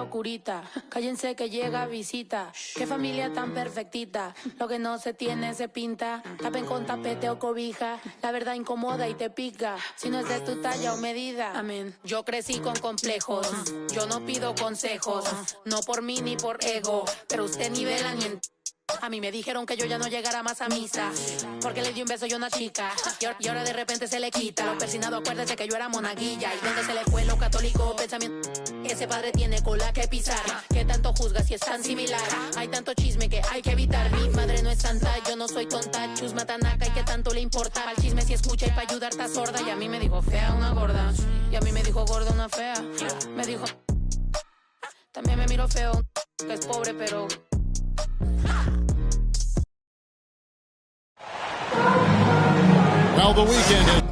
la oscurita. Cállense que llega visita. Qué familia tan perfectita. Lo que no se tiene se pinta. Tapen con tapete o cobija. La verdad incomoda y te pica. Si no es de tu talla o medida. Amén. Yo crecí con complejos. Yo no pido consejos. No por mí ni por ego. Pero usted nivela ni en... A mí me dijeron que yo ya no llegara más a misa porque le di un beso yo a una chica y ahora de repente se le quita. Lo persinado, acuérdese que yo era monaguilla. ¿Y dónde se le fue lo católico? Pensamiento. Ese padre tiene cola que pisar. ¿Qué tanto juzga si es tan similar? Hay tanto chisme que hay que evitar. Mi madre no es santa, yo no soy tonta. Chusma tanaca y qué tanto le importa. Al chisme si escucha y para ayudar está sorda. Y a mí me dijo fea una gorda. Y a mí me dijo gorda una fea. Me dijo... También me miró feo que es pobre pero... Well, the weekend is...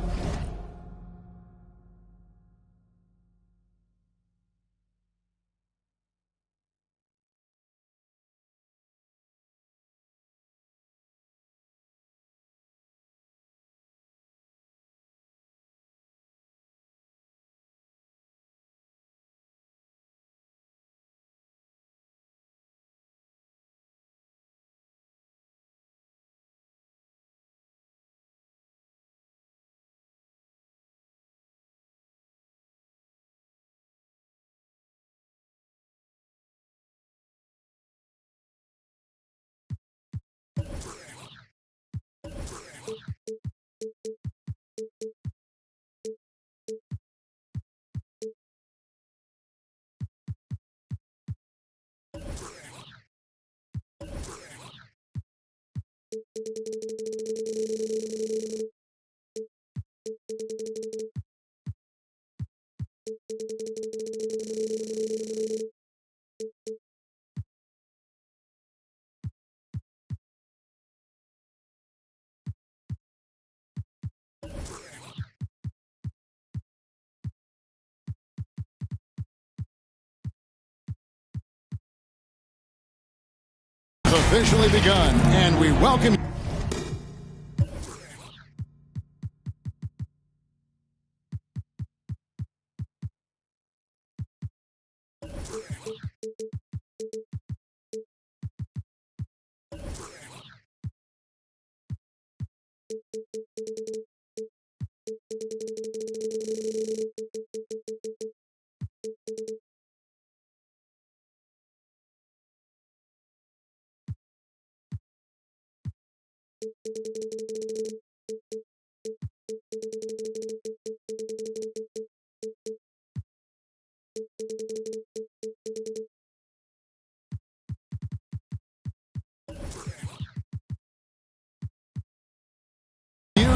officially begun, and we welcome you.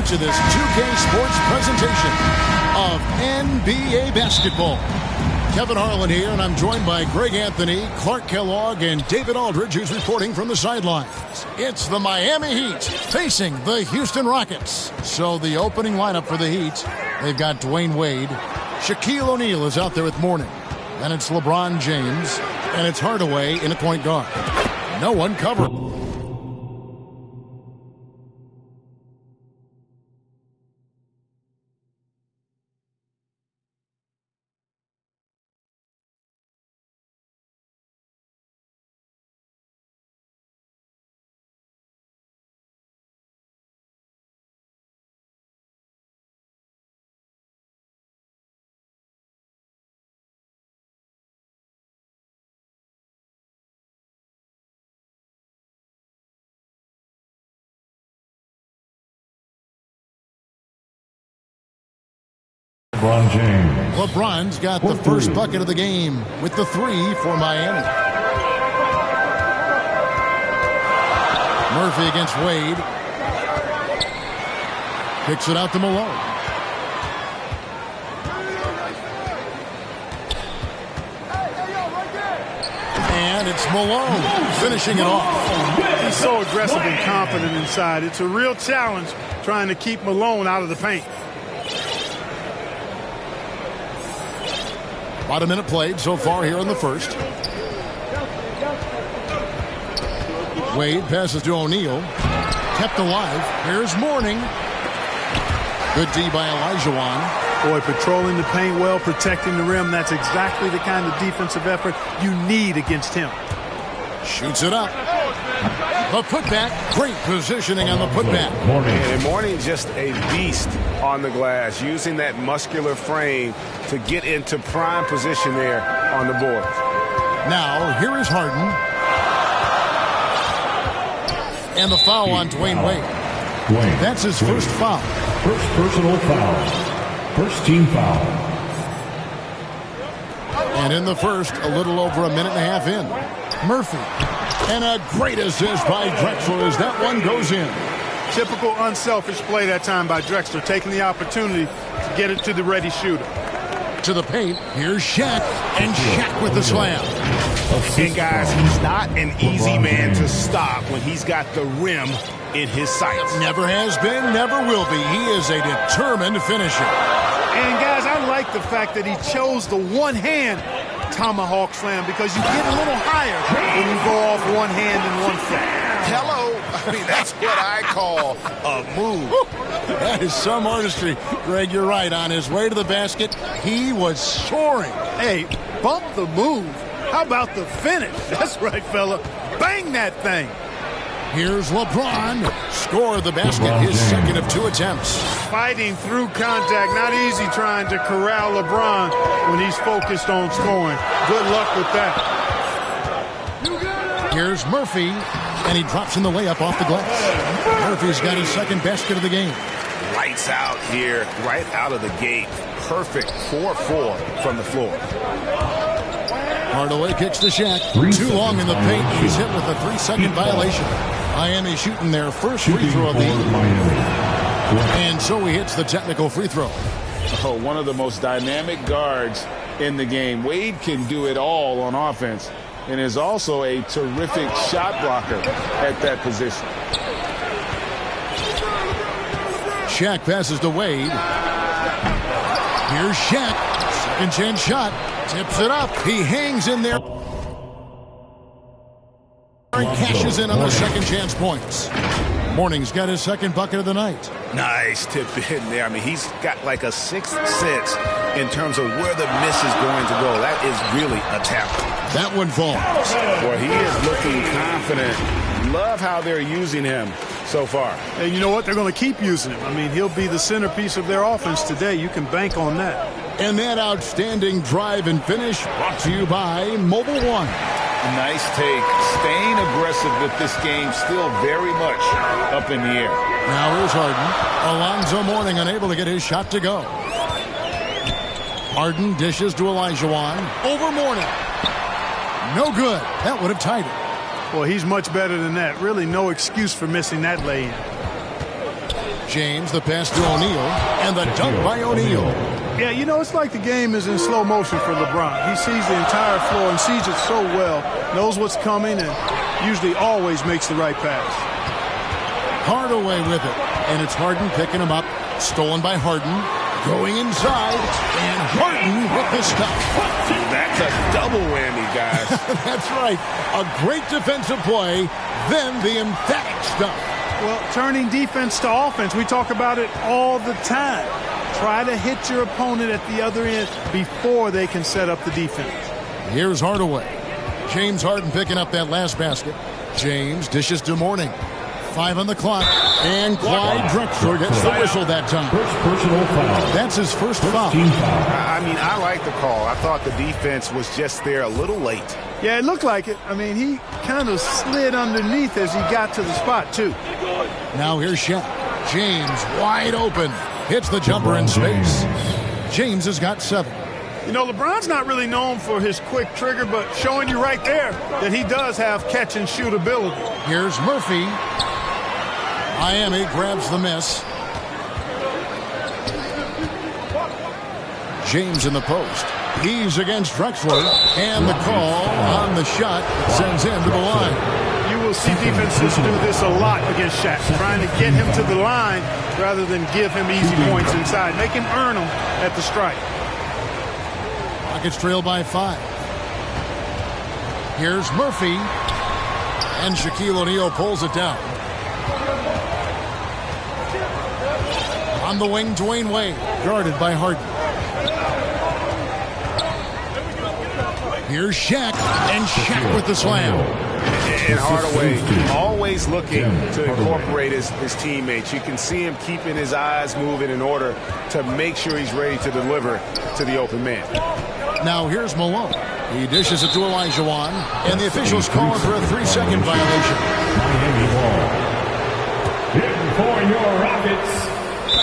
To this 2K Sports presentation of NBA basketball. Kevin Harlan here, and I'm joined by Greg Anthony, Clark Kellogg, and David Aldridge, who's reporting from the sidelines. It's the Miami Heat facing the Houston Rockets. So the opening lineup for the Heat, they've got Dwayne Wade. Shaquille O'Neal is out there with Mourning. Then it's LeBron James, and it's Hardaway in a point guard. No one covered. LeBron James. LeBron's got the first bucket of the game with the three for Miami. Murphy against Wade. Kicks it out to Malone. And it's Malone finishing it off. He's so aggressive and confident inside. It's a real challenge trying to keep Malone out of the paint. About a minute played so far here in the first. Wade passes to O'Neal. Kept alive. Here's Mourning. Good D by Elijah Wan. Boy, patrolling the paint well, protecting the rim. That's exactly the kind of defensive effort you need against him. Shoots it up. The putback. Great positioning on the putback. And Mourning just a beast on the glass, using that muscular frame to get into prime position there on the board. Now, here is Harden. And the foul on Dwayne Wade. That's his first foul. First personal foul. First team foul. And in the first, a little over a minute and a half in. Murphy. And a great assist by Drexler as that one goes in. Typical unselfish play that time by Drexler, taking the opportunity to get it to the ready shooter. To the paint, here's Shaq, and Shaq with the slam. And guys, he's not an easy man to stop when he's got the rim in his sights. Never has been, never will be. He is a determined finisher. And guys, I like the fact that he chose the one-hand tomahawk slam because you get a little higher when you go off one hand and one foot. Hello. I mean, that's what I call a move. That is some artistry. Greg, you're right. On his way to the basket, he was soaring. Hey, bump the move. How about the finish? That's right, fella. Bang that thing. Here's LeBron. Scored the basket, his second of 2 attempts. Fighting through contact. Not easy trying to corral LeBron when he's focused on scoring. Good luck with that. Here's Murphy, and he drops in the layup off the glass. Murphy's got his second basket of the game. Lights out here, right out of the gate. Perfect 4-4 from the floor. Hardaway kicks to Shaq. Too long in the paint. He's hit with a 3-second violation. Miami shooting their first free throw of the evening. And so he hits the technical free throw. Oh, one of the most dynamic guards in the game. Wade can do it all on offense and is also a terrific shot blocker at that position. Shaq passes to Wade. Here's Shaq. Second chance shot. Tips it up. He hangs in there. And cashes in on the second chance points. Morning's got his second bucket of the night. Nice tip in there. I mean, he's got like a sixth sense in terms of where the miss is going to go. That is really a talent. That one falls. Boy, he is looking confident. Love how they're using him so far. And you know what? They're going to keep using him. I mean, he'll be the centerpiece of their offense today. You can bank on that. And that outstanding drive and finish brought to you by Mobile One. Nice take. Staying aggressive with this game, still very much up in the air. Now here's Harden. Alonzo Mourning unable to get his shot to go. Harden dishes to Olajuwon. Over Mourning. No good. That would have tied it. Well, he's much better than that. Really no excuse for missing that lay-in. James, the pass to O'Neal, and the dunk by O'Neal. Yeah, you know, it's like the game is in slow motion for LeBron. He sees the entire floor and sees it so well, knows what's coming, and usually always makes the right pass. Hardaway with it, and it's Harden picking him up. Stolen by Harden, going inside, and Harden with the stop. That's a double whammy, guys. That's right. A great defensive play, then the emphatic stuff. Well, turning defense to offense, we talk about it all the time. Try to hit your opponent at the other end before they can set up the defense. Here's Hardaway. James Harden picking up that last basket. James dishes to Mourning. 5 on the clock. And Clyde Drexler gets the whistle that time. First personal foul. That's his first foul. I mean, I like the call. I thought the defense was just there a little late. Yeah, it looked like it. I mean, he kind of slid underneath as he got to the spot, too. Now here's Shaq. James wide open. Hits the jumper in space. James has got 7. You know, LeBron's not really known for his quick trigger, but showing you right there that he does have catch and shoot ability. Here's Murphy. Miami grabs the miss. James in the post. He's against Drexler. And the call on the shot sends him to the line. You will see defenses do this a lot against Shaq, trying to get him to the line rather than give him easy points inside. Make him earn them at the strike. Rockets trail by 5. Here's Murphy. And Shaquille O'Neal pulls it down. On the wing, Dwayne Wade, guarded by Harden. Here's Shaq, and Shaq with the slam. And Hardaway always looking to incorporate his teammates. You can see him keeping his eyes moving in order to make sure he's ready to deliver to the open man. Now here's Malone. He dishes it to Olajuwon, and the officials call for a 3-second violation. Miami ball. Here for your Rockets.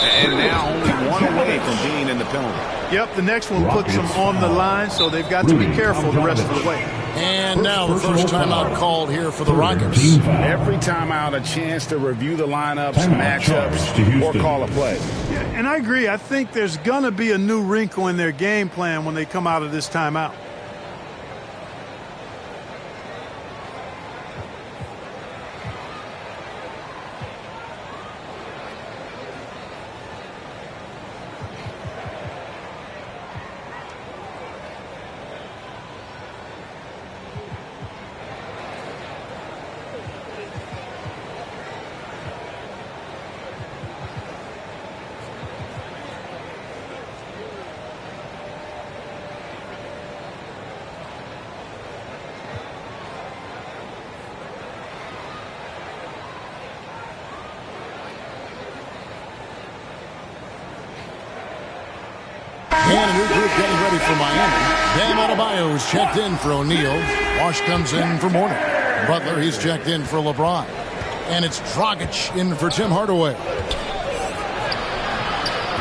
And now only one away from being in the penalty. Yep, the next one puts them on the line, so they've got to be careful the rest of the way. And now the first timeout called here for the Rockets. Every timeout, a chance to review the lineups, matchups, or call a play. Yeah, and I agree. I think there's going to be a new wrinkle in their game plan when they come out of this timeout. And a new group getting ready for Miami. Bam Adebayo is checked in for O'Neal. Wash comes in for Mourning. Butler, he's checked in for LeBron. And it's Dragic in for Tim Hardaway.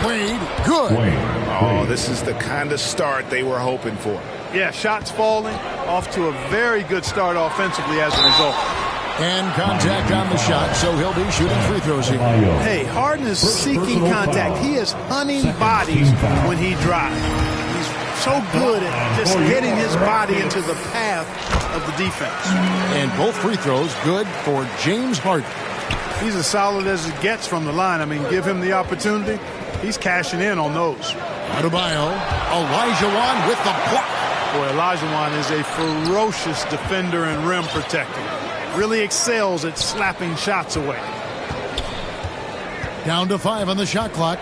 Wade, good. Oh, this is the kind of start they were hoping for. Yeah, shots falling, off to a very good start offensively as a result. And contact on the shot, so he'll be shooting free throws here. Hey, Harden is seeking contact. He is hunting bodies when he drives. He's so good at just getting his body into the path of the defense. And both free throws good for James Harden. He's as solid as it gets from the line. I mean, give him the opportunity. He's cashing in on those. Adebayo, Olajuwon with the block. Boy, Olajuwon is a ferocious defender and rim protector. Really excels at slapping shots away. Down to 5 on the shot clock.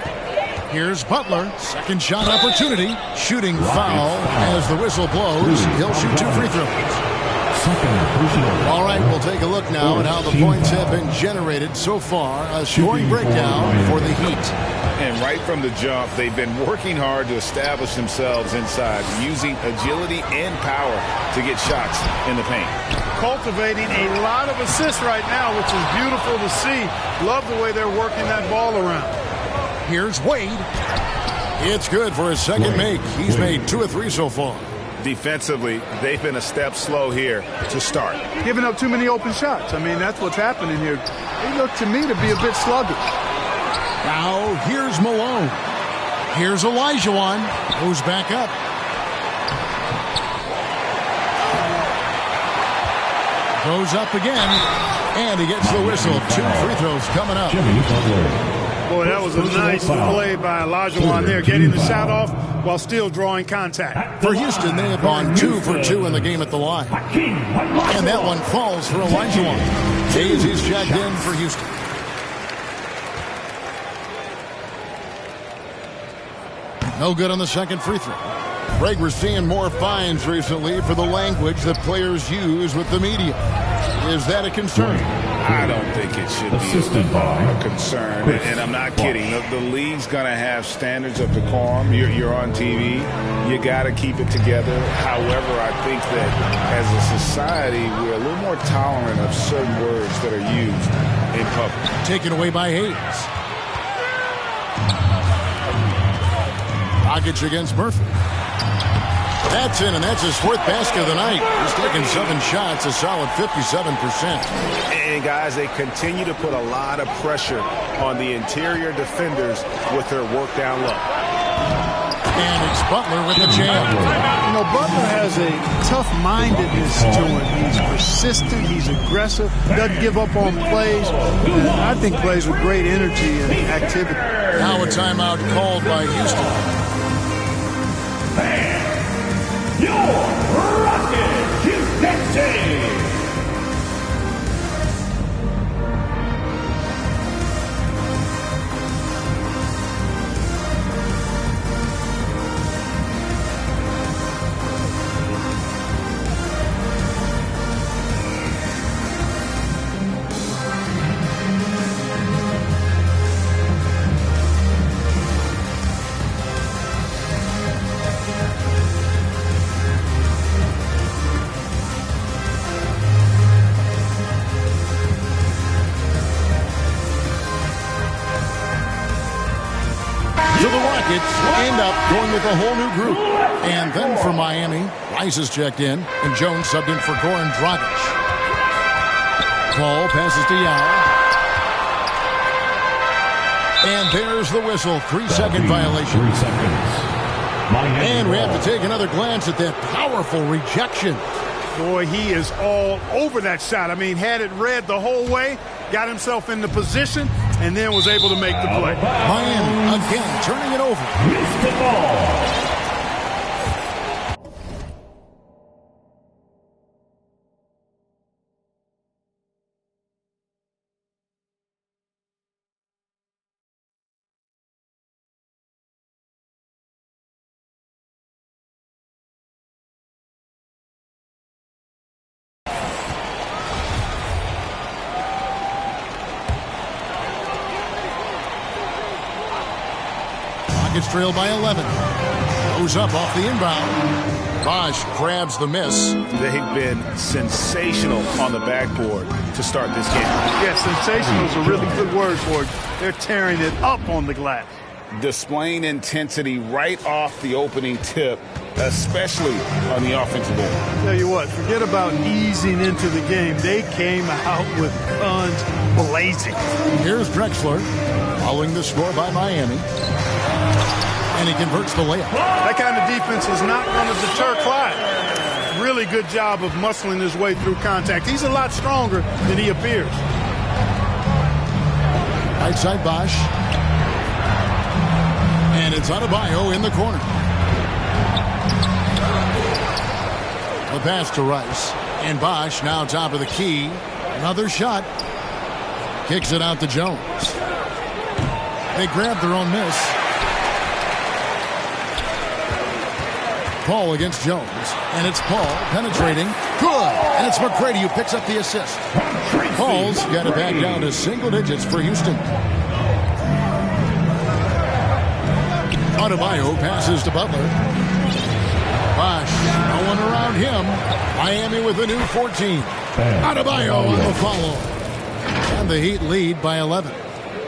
Here's Butler. Second shot opportunity. Shooting foul as the whistle blows. He'll shoot 2 free throws. All right, we'll take a look now at how the points have been generated so far. A scoring breakdown for the Heat. And right from the jump, they've been working hard to establish themselves inside, using agility and power to get shots in the paint. Cultivating a lot of assists right now, which is beautiful to see. Love the way they're working that ball around. Here's Wade. It's good for his second make. He's made 2 of 3 so far. Defensively, they've been a step slow here to start. Giving up too many open shots. I mean, that's what's happening here. They look to me to be a bit sluggish. Now, here's Malone. Here's Olajuwon. Goes back up. Goes up again. And he gets the whistle. 2 free throws coming up. Boy, that was a nice play by Olajuwon there, getting the shot off while still drawing contact. For Houston, they have gone 2 for 2 in the game at the line. And that one falls for Olajuwon. He's checked in for Houston. No good on the second free throw. Greg, we're seeing more fines recently for the language that players use with the media. Is that a concern? I don't think it should be a concern, and I'm not kidding. The league's going to have standards of decorum. You're on TV. You got to keep it together. However, I think that as a society, we're a little more tolerant of certain words that are used in public. Taken away by Hayes. Rockets against Murphy. That's in, and that's his 4th basket of the night. He's taken 7 shots, a solid 57%. And, guys, they continue to put a lot of pressure on the interior defenders with their work down low. And it's Butler with the jam. You know, Butler has a tough-mindedness to him. He's persistent. He's aggressive. Doesn't give up on plays. And I think plays with great energy and activity. Now a timeout called by Houston. Your Rockets, Houston City. with a whole new group. And then for Miami, Rice is checked in, and Jones subbed in for Goran Dragic. Paul passes to Yao. And there's the whistle. 3-second violation. 3 seconds. And we have to take another glance at that powerful rejection. Boy, he is all over that shot. I mean, had it read the whole way, got himself in the position, and then was able to make the play. Miami again turning it over. Missed the ball. Rockets trail by 11. Goes up off the inbound. Bosch grabs the miss. They've been sensational on the backboard to start this game. Yeah, sensational is a really good word for it. They're tearing it up on the glass. Displaying intensity right off the opening tip, especially on the offensive end. Tell you what, forget about easing into the game. They came out with guns blazing. Here's Drexler, following the score by Miami. And he converts the layup. That kind of defense is not going to deter Clyde. Really good job of muscling his way through contact. He's a lot stronger than he appears. Right side Bosch. And it's Adebayo in the corner. The pass to Rice. And Bosch now top of the key. Another shot. Kicks it out to Jones. They grab their own miss. Paul against Jones. And it's Paul penetrating. Good. And it's McGrady who picks up the assist. Paul's got it back down to single digits for Houston. Adebayo passes to Butler. Bosch, no one around him. Miami with a new 14. Adebayo on the follow. And the Heat lead by 11.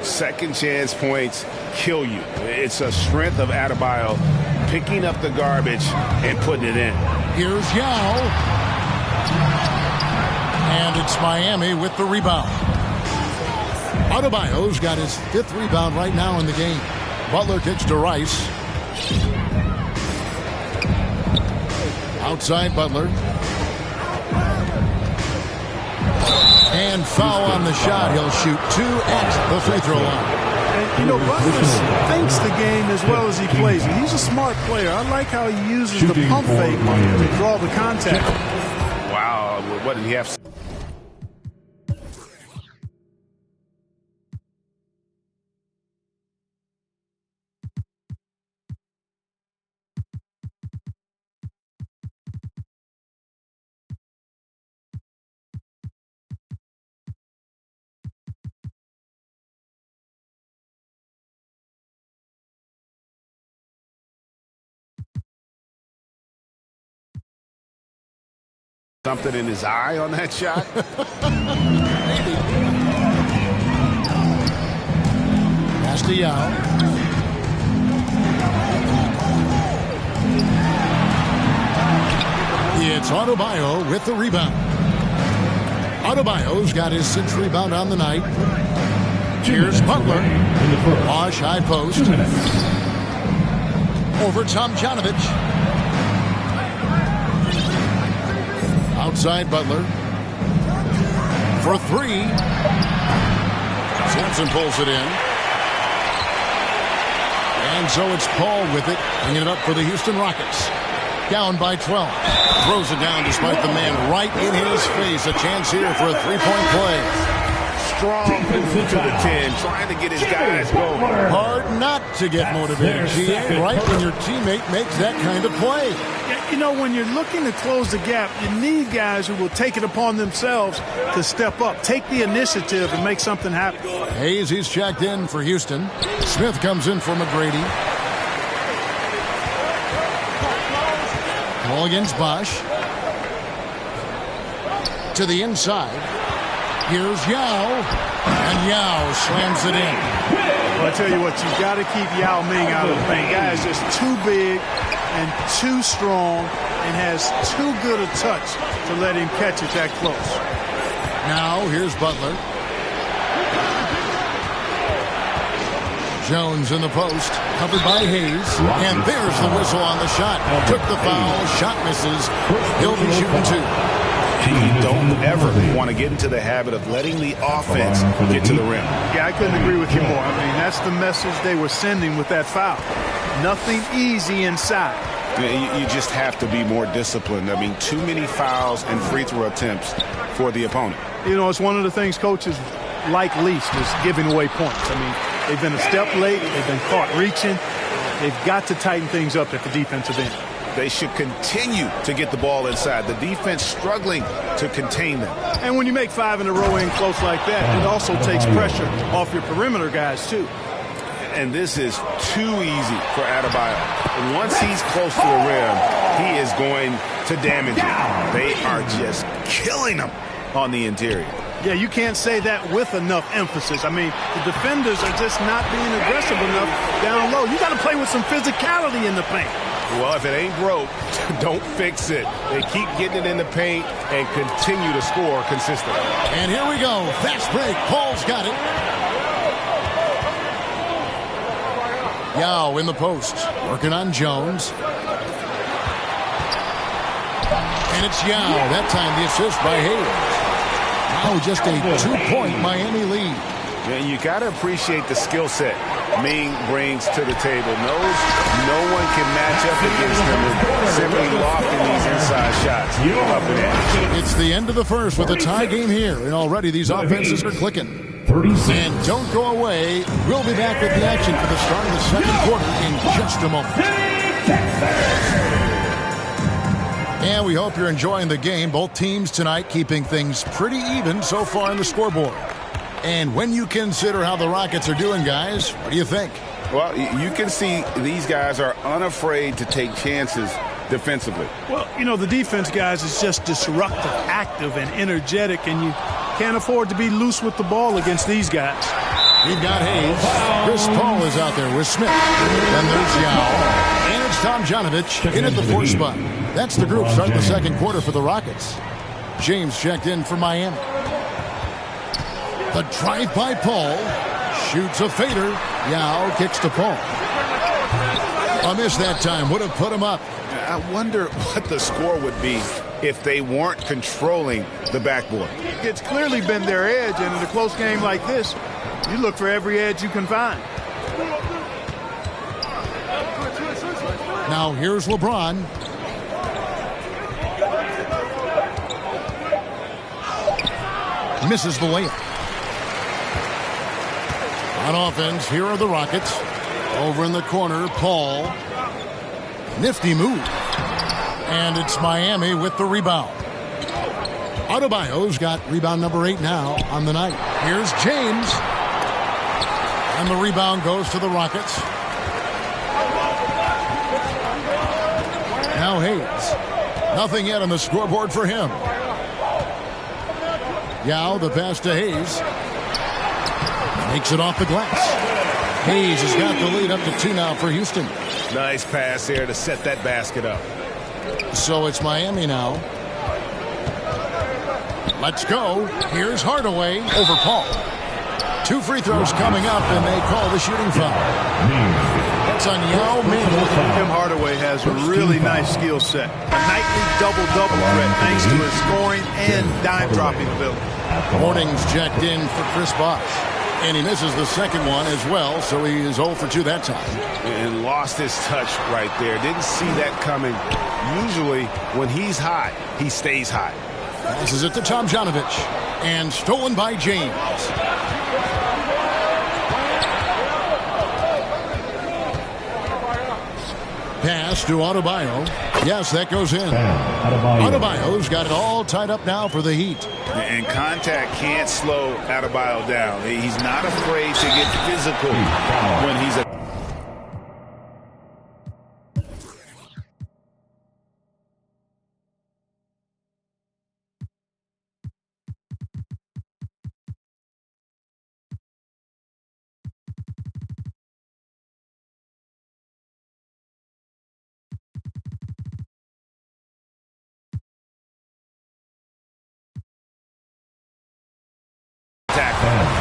Second chance points kill you. It's a strength of Adebayo picking up the garbage and putting it in. Here's Yao. And it's Miami with the rebound. Adebayo's got his 5th rebound right now in the game. Butler kicks to Rice. Outside Butler. And foul on the shot. He'll shoot 2 at the free throw line. And, you know, Butler thinks the game as well as he plays it. He's a smart player. I like how he uses the pump fake to draw the contact. Wow, what did he have? Something in his eye on that shot? Pass to Yao. It's Adebayo with the rebound. Adebayo's got his 6th rebound on the night. Here's Butler. Bosch high post. Over Tomjanovich. Outside Butler. For 3. Sampson pulls it in. And so it's Paul with it, bringing it up for the Houston Rockets. Down by 12. Throws it down despite the man right in his face. A chance here for a 3-point play. Strong move to the 10, trying to get his guys going. Hard not to get motivated, GA, right when your teammate makes that kind of play. You know, when you're looking to close the gap, you need guys who will take it upon themselves to step up, take the initiative, and make something happen. Hayes, he's checked in for Houston. Smith comes in for McGrady. Ball against Bosch. To the inside. Here's Yao. And Yao slams it in. Well, I tell you what, you've got to keep Yao Ming out of the paint. Guy is just too big and too strong and has too good a touch to let him catch it that close. Now here's Butler. Jones in the post, covered by Hayes, and there's the whistle on the shot. Took the foul, shot misses. He'll be shooting 2. You don't ever want to get into the habit of letting the offense get to the rim. Yeah, I couldn't agree with you more. I mean, that's the message they were sending with that foul. Nothing easy inside. You just have to be more disciplined. I mean, too many fouls and free throw attempts for the opponent. You know, it's one of the things coaches like least is giving away points. I mean, they've been a step late. They've been caught reaching. They've got to tighten things up at the defensive end. They should continue to get the ball inside. The defense struggling to contain them. And when you make 5 in a row in close like that, it also takes pressure off your perimeter guys, too. And this is too easy for Adebayo. Once he's close to the rim, he is going to damage it. They are just killing him on the interior. Yeah, you can't say that with enough emphasis. I mean, the defenders are just not being aggressive enough down low. You got to play with some physicality in the paint. Well, if it ain't broke, don't fix it. They keep getting it in the paint and continue to score consistently. And here we go. Fast break. Paul's got it. Yao in the post. Working on Jones. And it's Yao. That time the assist by Hayes. Now just a 2-point Miami lead. Yeah, you got to appreciate the skill set Ming brings to the table. Knows no one can match up against him with simply lofting these inside shots. Up and in. It's the end of the first with a tie game here, and already these offenses are clicking. 36. And don't go away. We'll be back with the action for the start of the second quarter in just a moment. And we hope you're enjoying the game. Both teams tonight keeping things pretty even so far in the scoreboard. And when you consider how the Rockets are doing, guys, what do you think? Well, you can see these guys are unafraid to take chances defensively. Well, you know, the defense, guys, is just disruptive, active, and energetic, and you can't afford to be loose with the ball against these guys. We've got Hayes. Chris Paul is out there with Smith. Then there's Yao. And it's Tom Janovich in at the 4 spot. That's the group starting the second quarter for the Rockets. James checked in for Miami. The drive by Paul. Shoots a fader. Yao kicks to Paul. A miss that time would have put him up. I wonder what the score would be if they weren't controlling the backboard. It's clearly been their edge, and in a close game like this, you look for every edge you can find. Now here's LeBron. Misses the layup. On offense, here are the Rockets. Over in the corner, Paul. Nifty move. And it's Miami with the rebound. Adebayo's got rebound number 8 now on the night. Here's James. And the rebound goes to the Rockets. Now Hayes. Nothing yet on the scoreboard for him. Yao, the pass to Hayes. Makes it off the glass. Hayes has got the lead up to 2 now for Houston. Nice pass there to set that basket up. So it's Miami now. Let's go. Here's Hardaway over Paul. 2 free throws coming up, and they call the shooting foul. That's on Yao Ming. Tim Hardaway has a really nice skill set. A nightly double-double threat thanks to his scoring and dime-dropping ability. Warnings checked in for Chris Bosh. And he misses the second one as well, so he is 0 for 2 that time. And lost his touch right there. Didn't see that coming. Usually, when he's hot, he stays hot. Passes it to Tom Janovich. And stolen by James. Pass to Adebayo. Yes, that goes in. Adebayo's got it all tied up now for the Heat. And contact can't slow Adebayo down. He's not afraid to get physical when he's a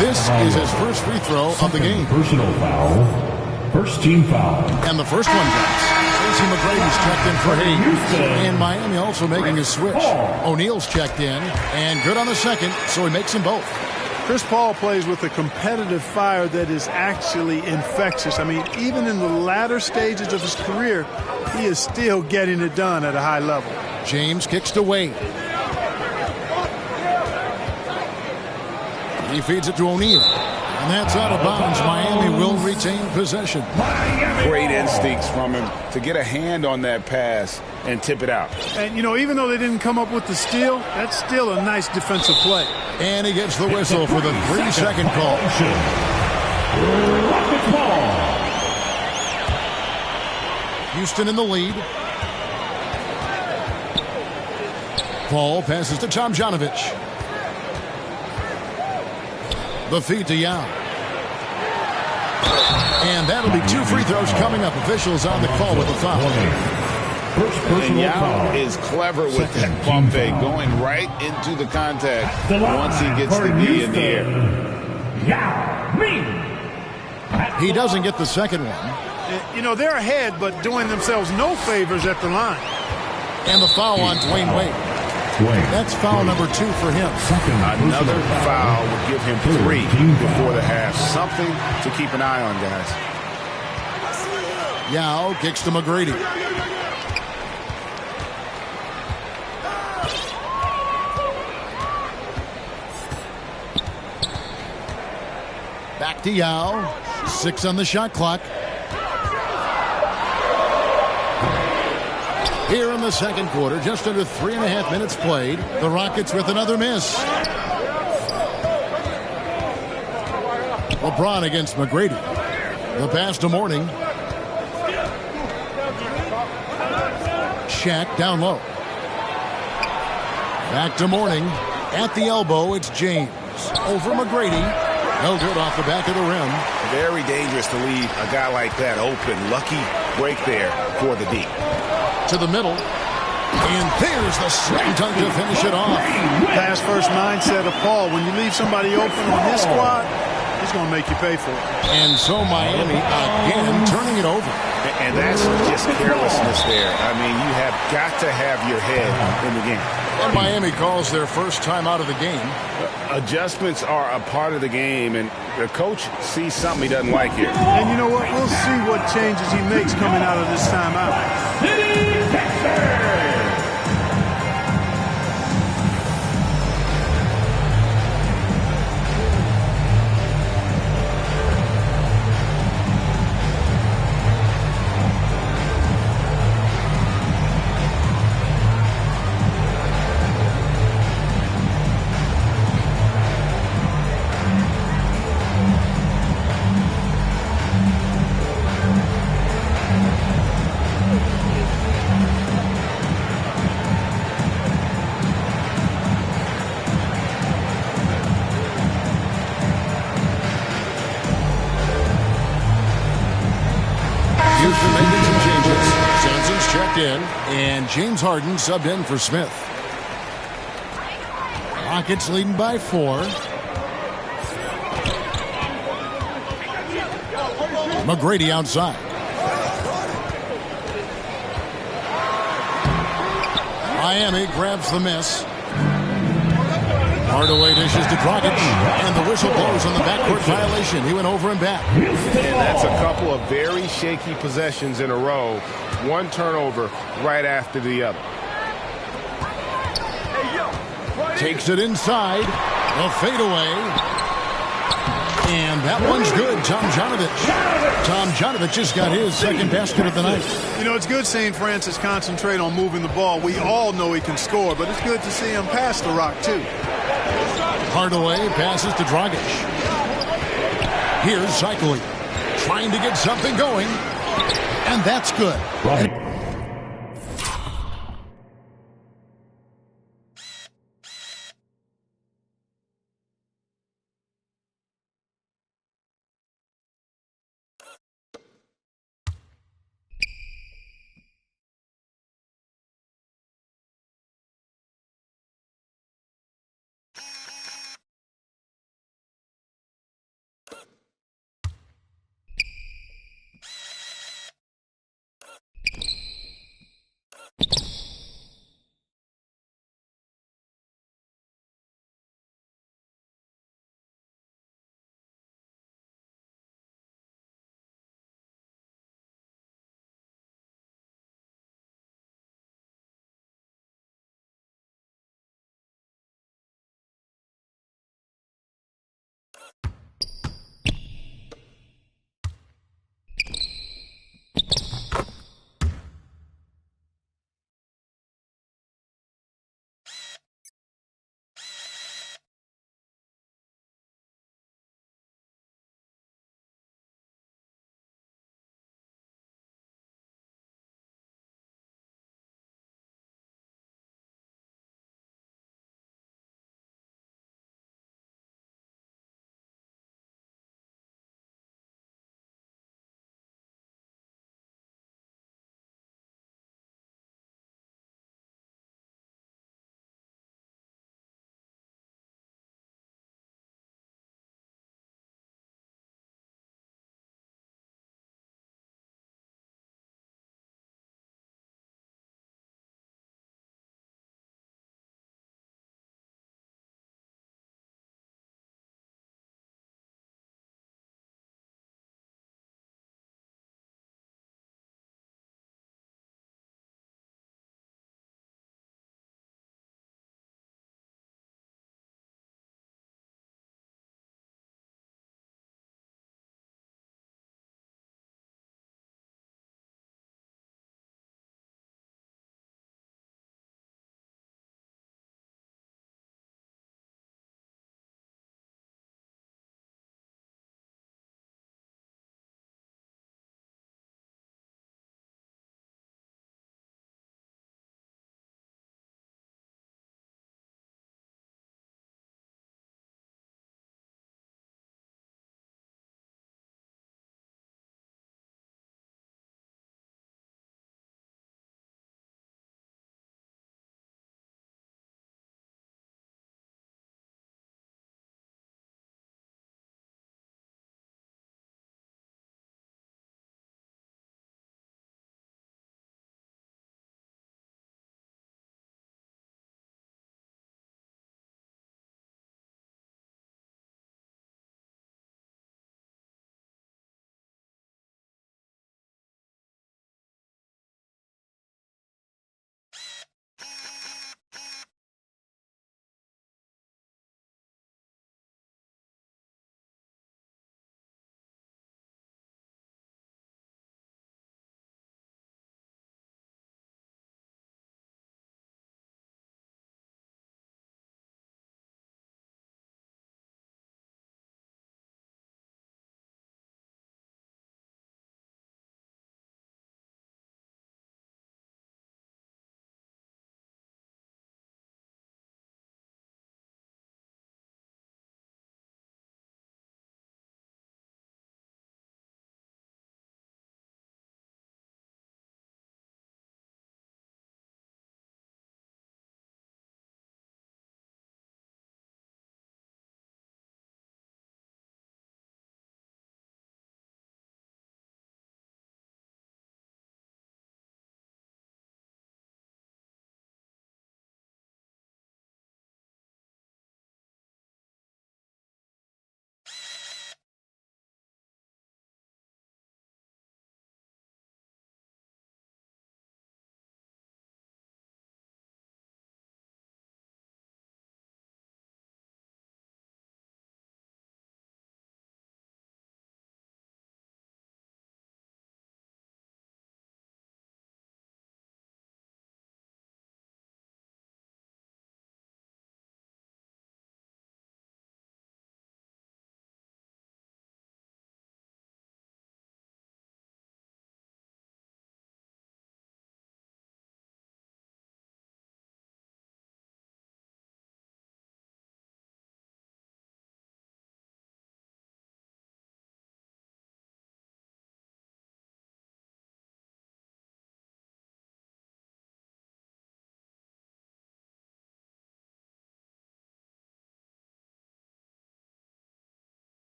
This is his first free throw of the game. Personal foul. First team foul. And the first one drops. Tracy McGrady's checked in for Hayes. And Miami also making his switch. O'Neal's checked in. And good on the second, so he makes them both. Chris Paul plays with a competitive fire that is actually infectious. I mean, even in the latter stages of his career, he is still getting it done at a high level. James kicks to Wade. He feeds it to O'Neal. And that's out of bounds. Miami will retain possession. Great instincts from him to get a hand on that pass and tip it out. And, you know, even though they didn't come up with the steal, that's still a nice defensive play. And he gets the whistle for the 3-second call. Houston in the lead. Paul passes to Tomjanovich. The feed to Yao. And that'll be 2 free throws coming up. Officials on the call with the foul. And Yao is clever with that pump fake, going right into the contact once he gets the knee in the air. He doesn't get the second one. You know, they're ahead, but doing themselves no favors at the line. And the foul on Dwayne Wade. That's foul number 2 for him. Another foul would give him 3 before the half. Something to keep an eye on, guys. Yao kicks to McGrady. Back to Yao. 6 on the shot clock. Here in the second quarter, just under 3.5 minutes played. The Rockets with another miss. LeBron against McGrady. The pass to Mourning. Shaq down low. Back to Mourning. At the elbow, it's James. Over McGrady. No good off the back of the rim. Very dangerous to leave a guy like that open. Lucky break there for the D. To the middle. And there's the slam dunk to finish it off. Pass first mindset of Paul. When you leave somebody open on his squad, he's going to make you pay for it. And so Miami again turning it over. And that's just carelessness there. I mean, you have got to have your head in the game. And Miami calls their first time out of the game. Adjustments are a part of the game, and the coach sees something he doesn't like here. And you know what? We'll see what changes he makes coming out of this timeout. Houston making some changes. Johnson's checked in, and James Harden subbed in for Smith. Rockets leading by 4. McGrady outside. Miami grabs the miss. Hardaway dishes to Dragic, and the whistle blows on the backcourt violation. He went over and back. And that's a couple of very shaky possessions in a row. One turnover right after the other. Takes it inside. A fadeaway. And that one's good. Tomjanovich just got his second basket of the night. You know, it's good seeing Francis concentrate on moving the ball. We all know he can score, but it's good to see him pass the rock, too. Hardaway passes to Dragic. Here's Cycling. Trying to get something going. And that's good. Right.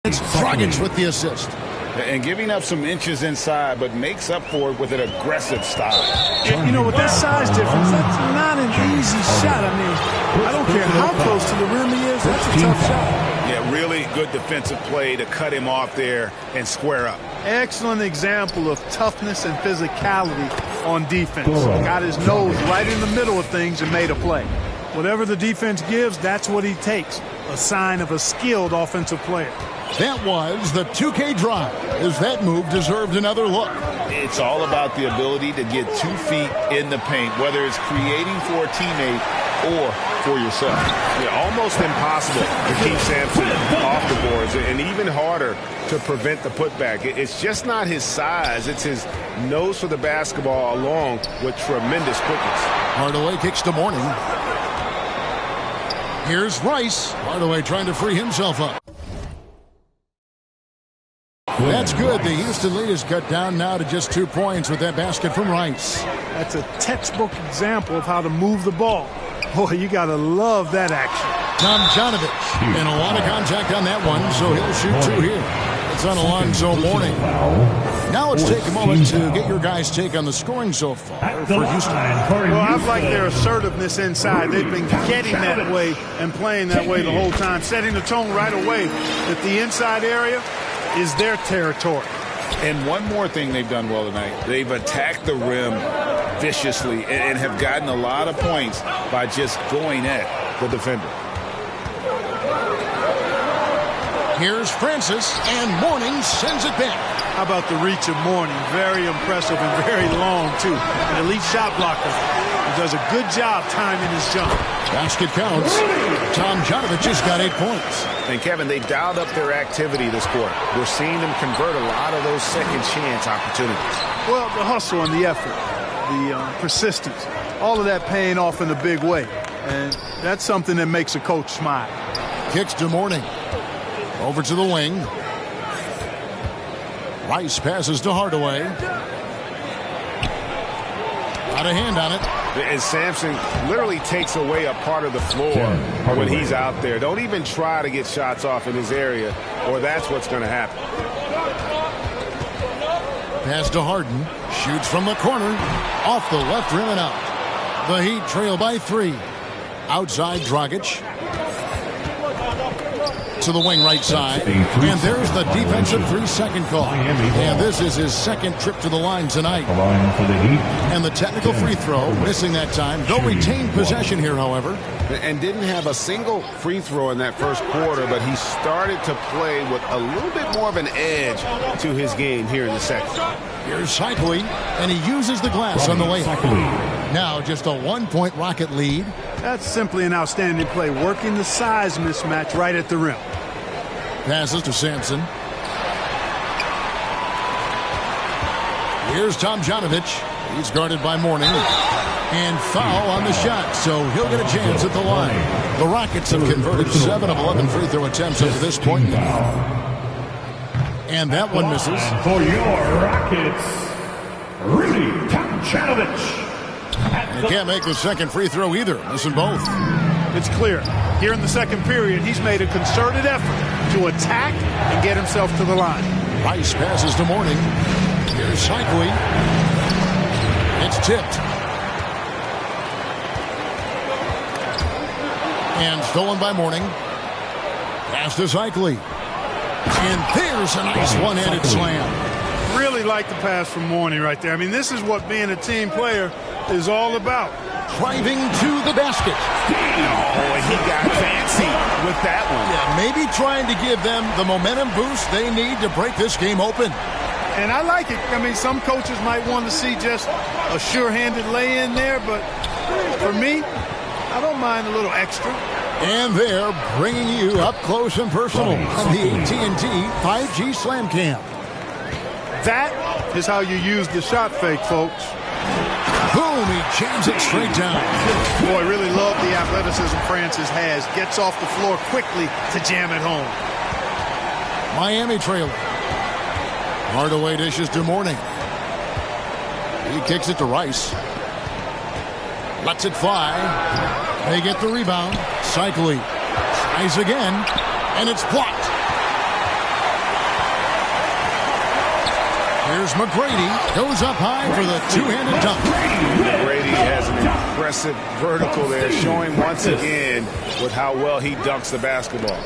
It's Dragic with the assist. And giving up some inches inside, but makes up for it with an aggressive style. You know, with that size difference, that's not an easy shot. I mean, I don't care how close to the rim he is, that's a tough shot. Yeah, really good defensive play to cut him off there and square up. Excellent example of toughness and physicality on defense. Got his nose right in the middle of things and made a play. Whatever the defense gives, that's what he takes. A sign of a skilled offensive player. That was the 2K drive, as that move deserved another look. It's all about the ability to get 2 feet in the paint, whether it's creating for a teammate or for yourself. Yeah, almost impossible to keep Sampson off the boards, and even harder to prevent the putback. It's just not his size. It's his nose for the basketball along with tremendous quickness. Hardaway kicks to Mourning. Here's Rice. Hardaway trying to free himself up. That's good. The Houston lead is cut down now to just 2 points with that basket from Rice. That's a textbook example of how to move the ball. Boy, you got to love that action. Tomjanovich, and a lot of contact on that one, so he'll shoot 2 here. It's on Alonzo Mourning. Now let's take a moment to get your guys' take on the scoring so far for Houston. Well, I've liked their assertiveness inside. They've been getting that way and playing that way the whole time, setting the tone right away that the inside area is their territory. And one more thing they've done well tonight. They've attacked the rim viciously and have gotten a lot of points by just going at the defender. Here's Francis, and Mourning sends it back. How about the reach of Mourning? Very impressive and very long, too. An elite shot blocker. He does a good job timing his jump. Basket counts. Tomjanovich has got 8 points. And, Kevin, they dialed up their activity this quarter. We're seeing them convert a lot of those second chance opportunities. Well, the hustle and the effort, the persistence, all of that paying off in a big way. And that's something that makes a coach smile. Kicks to Mourning. Over to the wing. Rice passes to Hardaway. Got a hand on it. And Sampson literally takes away a part of the floor when he's out there. Don't even try to get shots off in his area, or that's what's going to happen. Pass to Harden. Shoots from the corner. Off the left rim and out. The Heat trail by 3. Outside Dragic. To the wing right side. And there's the defensive 3-second call. And this is his second trip to the line tonight. And the technical free throw, missing that time. They'll retain possession here, however. And didn't have a single free throw in that first quarter, but he started to play with a little bit more of an edge to his game here in the second. Here's Cycli, and he uses the glass on the layup. Now just a 1-point Rocket lead. That's simply an outstanding play, working the size mismatch right at the rim. Passes to Sampson. Here's Tomjanovich. He's guarded by Mourning. And foul on the shot, so he'll get a chance at the line. The Rockets have converted 7 of 11 free throw attempts up to this point. And that one misses. For your Rockets, Rudy Tomjanovich. He can't make the second free throw either. Missing both. It's clear. Here in the second period, he's made a concerted effort to attack and get himself to the line. Rice passes to Mourning. Here's Cycli. It's tipped. And stolen by Mourning. Pass to Cycli. And there's a nice one-handed slam. Really like the pass from Mourning right there. I mean, this is what being a team player is all about. Driving to the basket. Oh, he got fancy with that one. Yeah, maybe trying to give them the momentum boost they need to break this game open. And I like it. I mean, some coaches might want to see just a sure-handed lay-in there, but for me, I don't mind a little extra. And they're bringing you up close and personal on the AT&T 5G Slam Cam. That is how you use the shot fake, folks. Boom, he jams it straight down. Boy, really love the athleticism Francis has. Gets off the floor quickly to jam it home. Miami trailing. Hardaway dishes to Mourning. He kicks it to Rice. Lets it fly. They get the rebound. Cycli tries again, and it's blocked. Here's McGrady. Goes up high for the two-handed dunk. McGrady has an impressive vertical there, showing once again with how well he dunks the basketball.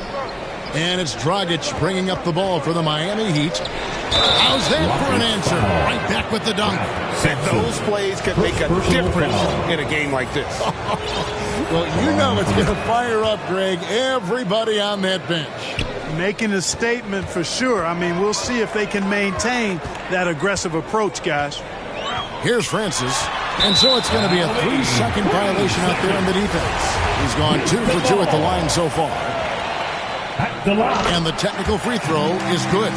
And it's Dragic bringing up the ball for the Miami Heat. How's that for an answer? Right back with the dunk. And those plays could make a difference in a game like this. Well, you know it's going to fire up, Greg, everybody on that bench. Making a statement for sure. I mean, we'll see if they can maintain that aggressive approach, guys. Here's Francis. And so it's going to be a 3-second violation out there on the defense. He's gone 2 for 2 at the line so far. And the technical free throw is good.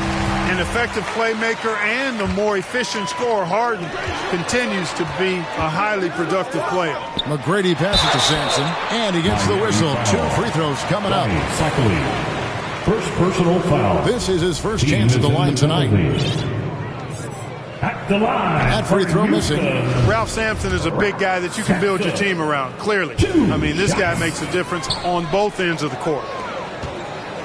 An effective playmaker and a more efficient scorer, Harden continues to be a highly productive player. McGrady passes to Sampson, and he gets the whistle. 2 free throws coming up. First personal foul. This is his first chance at the line tonight. At the line. That free throw missing. Ralph Sampson is a big guy that you can build your team around, clearly. I mean, this guy makes a difference on both ends of the court.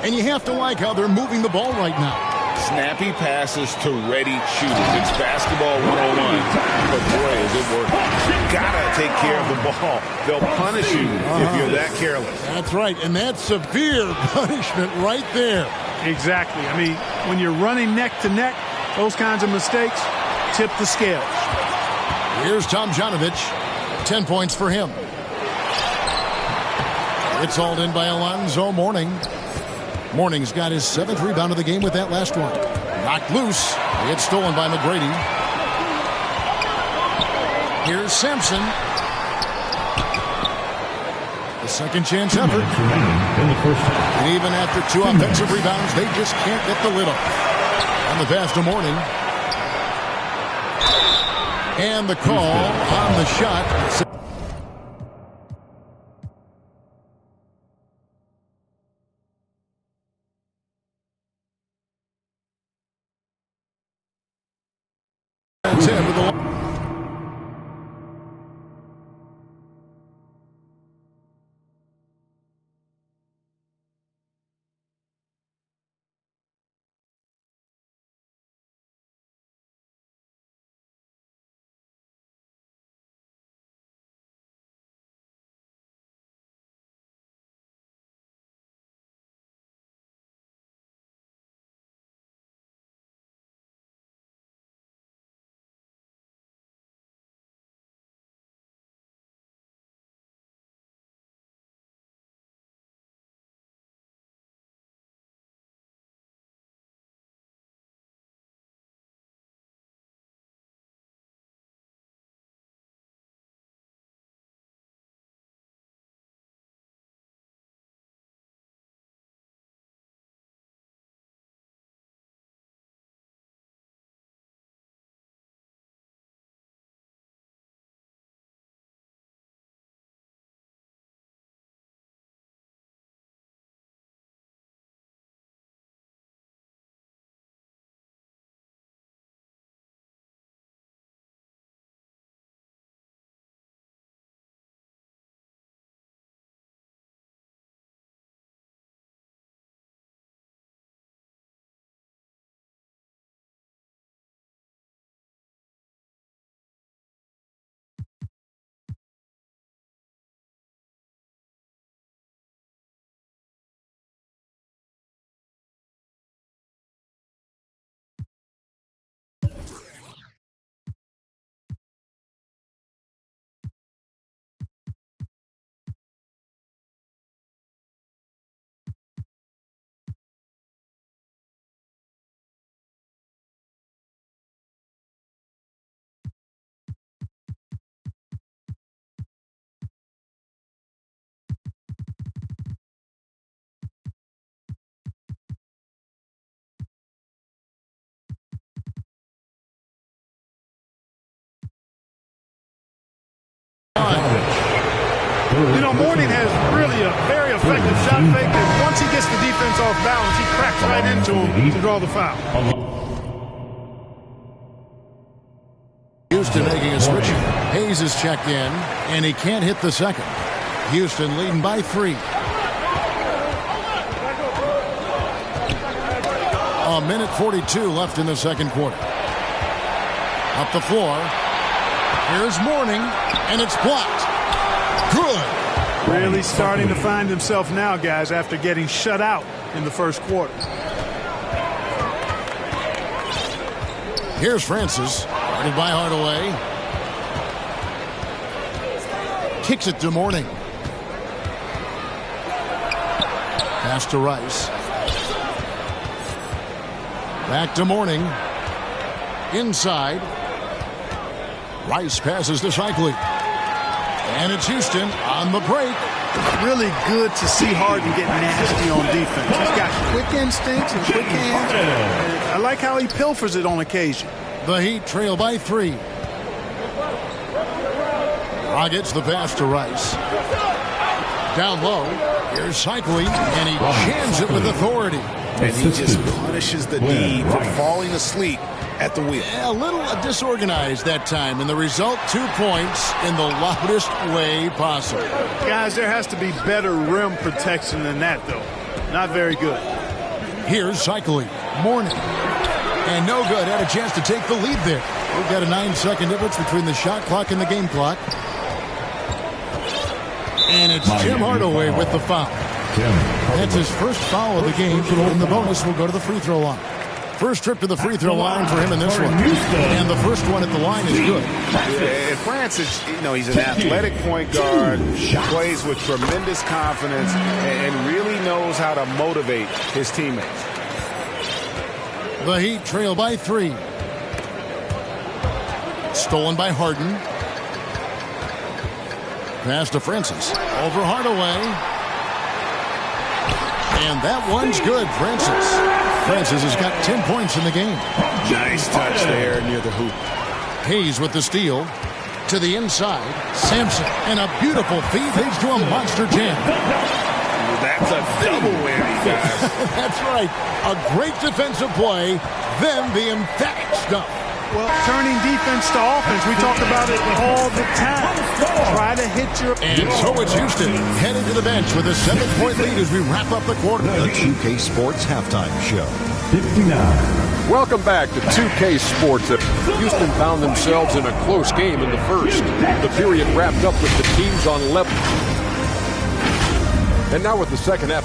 And you have to like how they're moving the ball right now. Snappy passes to ready shooters. It's basketball 101. But boy, is it working. You gotta take care of the ball. They'll punish you if you're that careless. That's right, and that's severe punishment right there. Exactly. I mean, when you're running neck to neck, those kinds of mistakes tip the scales. Here's Tom Janovich. 10 points for him. It's hauled in by Alonzo Mourning. Mourning's got his 7th rebound of the game with that last one. Knocked loose. It's stolen by McGrady. Here's Sampson. The second chance effort. And even after 2 offensive rebounds, they just can't get the lid off. On the pass to Mourning. And the call on the shot. You know, Mourning has really a very effective shot fake that once he gets the defense off balance, he cracks right into him to draw the foul. Houston making a switch. Hayes is checked in, and he can't hit the second. Houston leading by 3. A minute 42 left in the second quarter. Up the floor. Here's Mourning, and it's blocked. Good. Really starting to find himself now, guys, after getting shut out in the first quarter. Here's Francis. Guarded by Hardaway. Kicks it to Mourning. Pass to Rice. Back to Mourning. Inside. Rice passes to Shikely. And it's Houston on the break. Really good to see Harden get nasty on defense. He's got quick instincts and quick hands. I like how he pilfers it on occasion. The Heat trail by 3. Gets the pass to Rice. Down low. Here's Shikely, and he jams it with authority. And he just punishes the D for falling asleep at the wheel. A little disorganized that time, and the result, 2 points in the loudest way possible. Guys, there has to be better rim protection than that, though. Not very good. Here's Shikely. Mourning. And no good. Had a chance to take the lead there. We've got a 9-second difference between the shot clock and the game clock. And it's Tim Hardaway with the foul. That's his first foul of the game, and the bonus will go to the free throw line. First trip to the free throw line for him in this one. And the first one at the line is good. And Francis, he's an athletic point guard, plays with tremendous confidence, and really knows how to motivate his teammates. The Heat trail by 3. Stolen by Harden. Pass to Francis. Over Hardaway. And that one's good, Francis. Francis has got 10 points in the game. Nice touch there near the hoop. Hayes with the steal. To the inside. Sampson. And a beautiful feed leads to a monster jam. That's a double whammy, guys. That's right. A great defensive play, then the emphatic stuff. Well, turning defense to offense, we talk about it all the time. Try to hit your... And so it's Houston headed to the bench with a 7-point lead as we wrap up the quarter. The 2K Sports Halftime Show. 59. Welcome back to 2K Sports. Houston found themselves in a close game in the first. The period wrapped up with the teams on level. And now with the second half.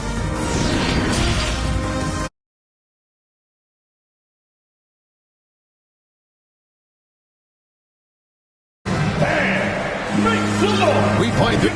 We played the...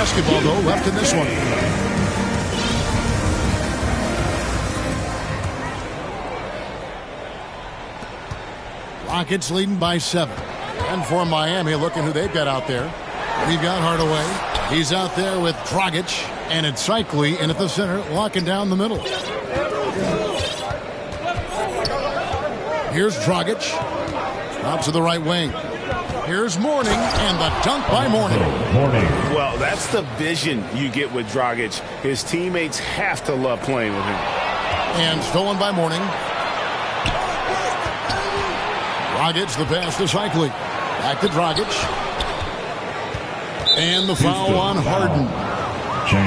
basketball, though, left in this one. Rockets leading by 7. And for Miami, looking who they've got out there. We've got Hardaway. He's out there with Dragic. And it's Cycli in at the center, locking down the middle. Here's Dragic. Out to the right wing. Here's Mourning, and the dunk by Mourning. Well, that's the vision you get with Dragic. His teammates have to love playing with him. And stolen by Mourning. Dragic, the pass to Cycli. Back to Dragic. And the foul on Harden.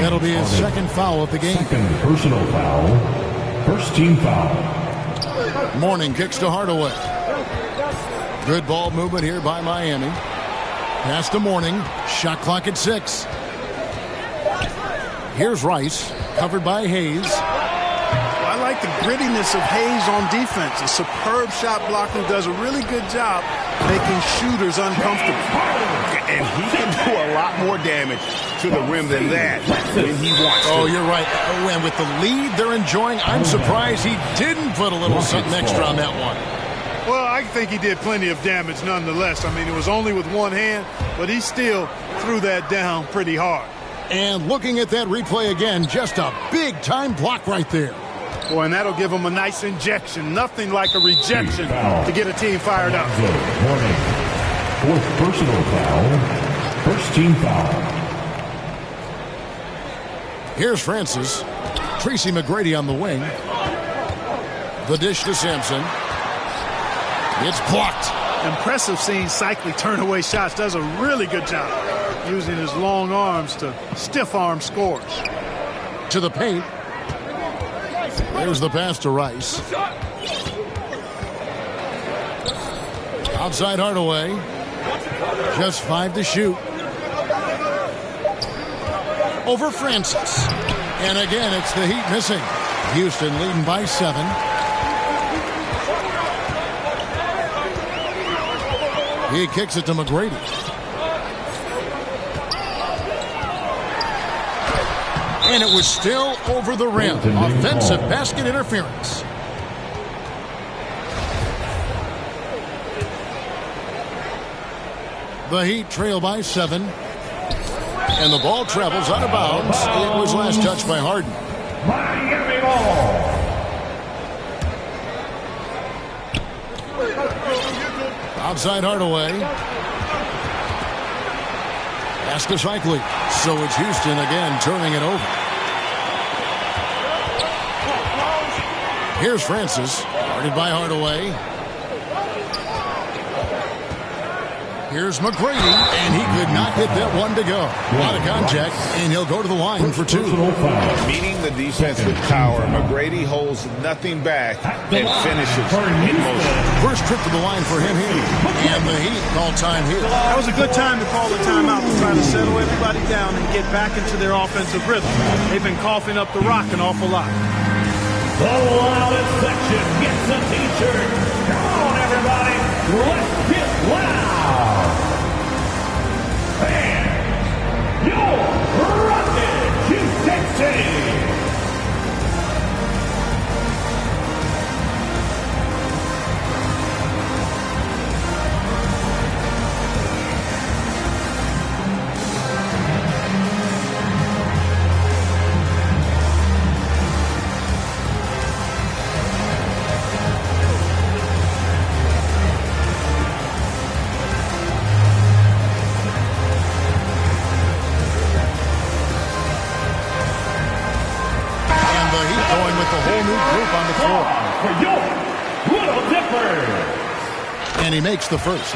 That'll be his second foul of the game. Second personal foul. First team foul. Mourning kicks to Hardaway. Good ball movement here by Miami. Pass to Mourning. Shot clock at 6. Here's Rice, covered by Hayes. I like the grittiness of Hayes on defense. A superb shot blocker who does a really good job making shooters uncomfortable. And he can do a lot more damage to the rim than that when he wants to. Oh, you're right. And with the lead they're enjoying, I'm surprised he didn't put a little something extra on that one. Well, I think he did plenty of damage nonetheless. I mean, it was only with one hand, but he still threw that down pretty hard. And looking at that replay again, just a big-time block right there. Boy, and that'll give him a nice injection. Nothing like a rejection to get a team fired up. Warning. Fourth personal foul. First team foul. Here's Francis. Tracy McGrady on the wing. The dish to Sampson. It's blocked. Impressive seeing Cycli turn away shots. Does a really good job using his long arms to stiff-arm scores. To the paint. There's the pass to Rice. Outside Hardaway. Just 5 to shoot. Over Francis. And again, it's the Heat missing. Houston leading by 7. He kicks it to McGrady. And it was still over the rim. Offensive basket interference. The Heat trail by 7. And the ball travels out of bounds. It was last touched by Harden. Miami ball. Outside Hardaway. Pass to Cycli. So it's Houston again turning it over. Here's Francis. Guarded by Hardaway. Here's McGrady, and he could not get that one to go. A lot of contact, and he'll go to the line for 2. Meeting the defense with power, McGrady holds nothing back and finishes in motion. First trip to the line for him here, and the Heat call time here. That was a good time to call the timeout to try to settle everybody down and get back into their offensive rhythm. They've been coughing up the rock an awful lot. The loudest section gets a t-shirt. Come on, everybody. Let's get loud. And your Rocket Houston City. And he makes the first.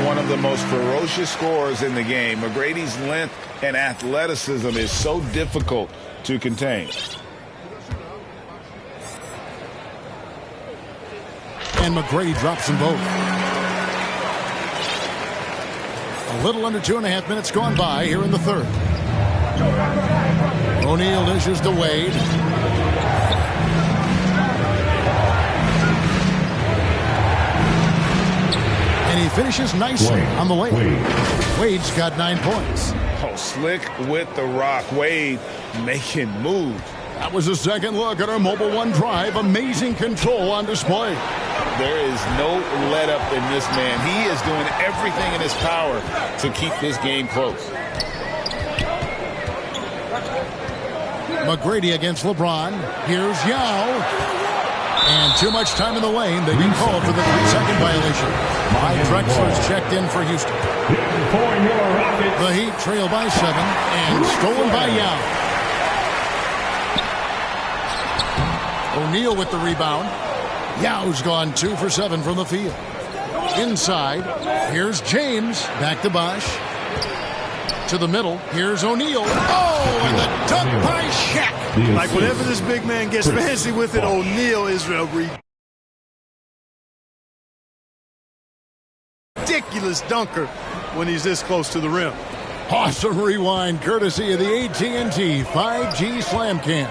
One of the most ferocious scorers in the game. McGrady's length and athleticism is so difficult to contain. And McGrady drops them both. A little under 2.5 minutes gone by here in the third. O'Neal dishes to Wade. And he finishes nicely on the layup. Wade's got 9 points. Oh, slick with the rock. Wade making moves. That was a second look at our Mobile One drive. Amazing control on display. There is no let-up in this man. He is doing everything in his power to keep this game close. McGrady against LeBron. Here's Yao. And too much time in the lane. They get called for the 3-second violation. Mike Drexler's checked in for Houston. The Heat trail by 7 and stolen by Yao. O'Neal with the rebound. Yao's gone 2 for 7 from the field. Inside, here's James. Back to Bosh. To the middle, here's O'Neal. Oh, and the dunk by Shaq. Like whenever this big man gets fancy with it, O'Neal is a ridiculous dunker when he's this close to the rim. Awesome rewind courtesy of the AT&T 5G Slam Cam.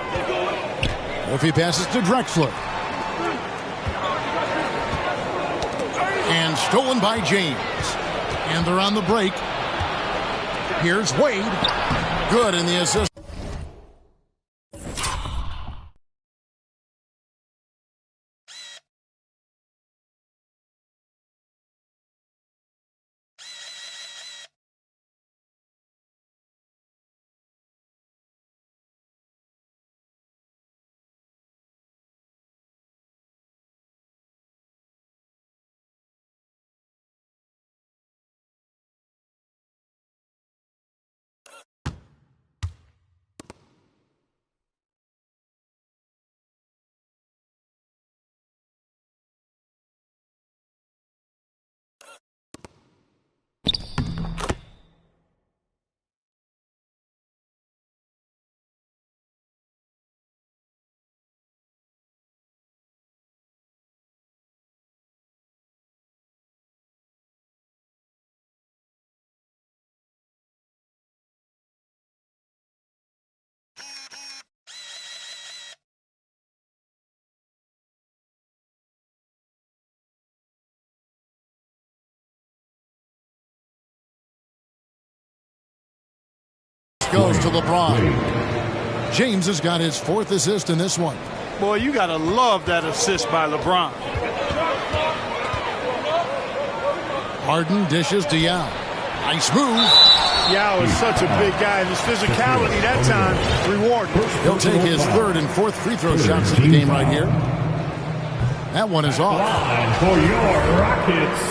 Murphy passes to Drexler. And stolen by James. And they're on the break. Here's Wade. Good in the assist. Goes to LeBron. James has got his 4th assist in this one. Boy, you got to love that assist by LeBron. Harden dishes to Yao. Nice move. Yao is such a big guy, and his physicality that time rewarded. He'll take his 3rd and 4th free throw shots of the game right here. That one is off. For your Rockets,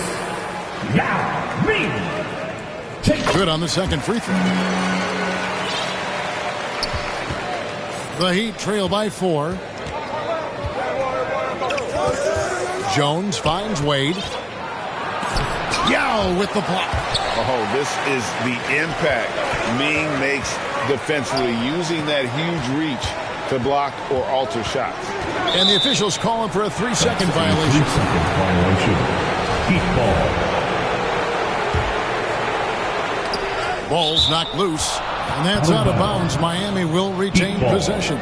Yao Ming. Good on the 2nd free throw. The Heat trail by 4. Jones finds Wade. Yao with the block. Oh, this is the impact Ming makes defensively, using that huge reach to block or alter shots. And the officials calling for a 3-second violation. 3-second violation. Heat ball. Ball's knocked loose. And that's out of bounds. Miami will retain possession.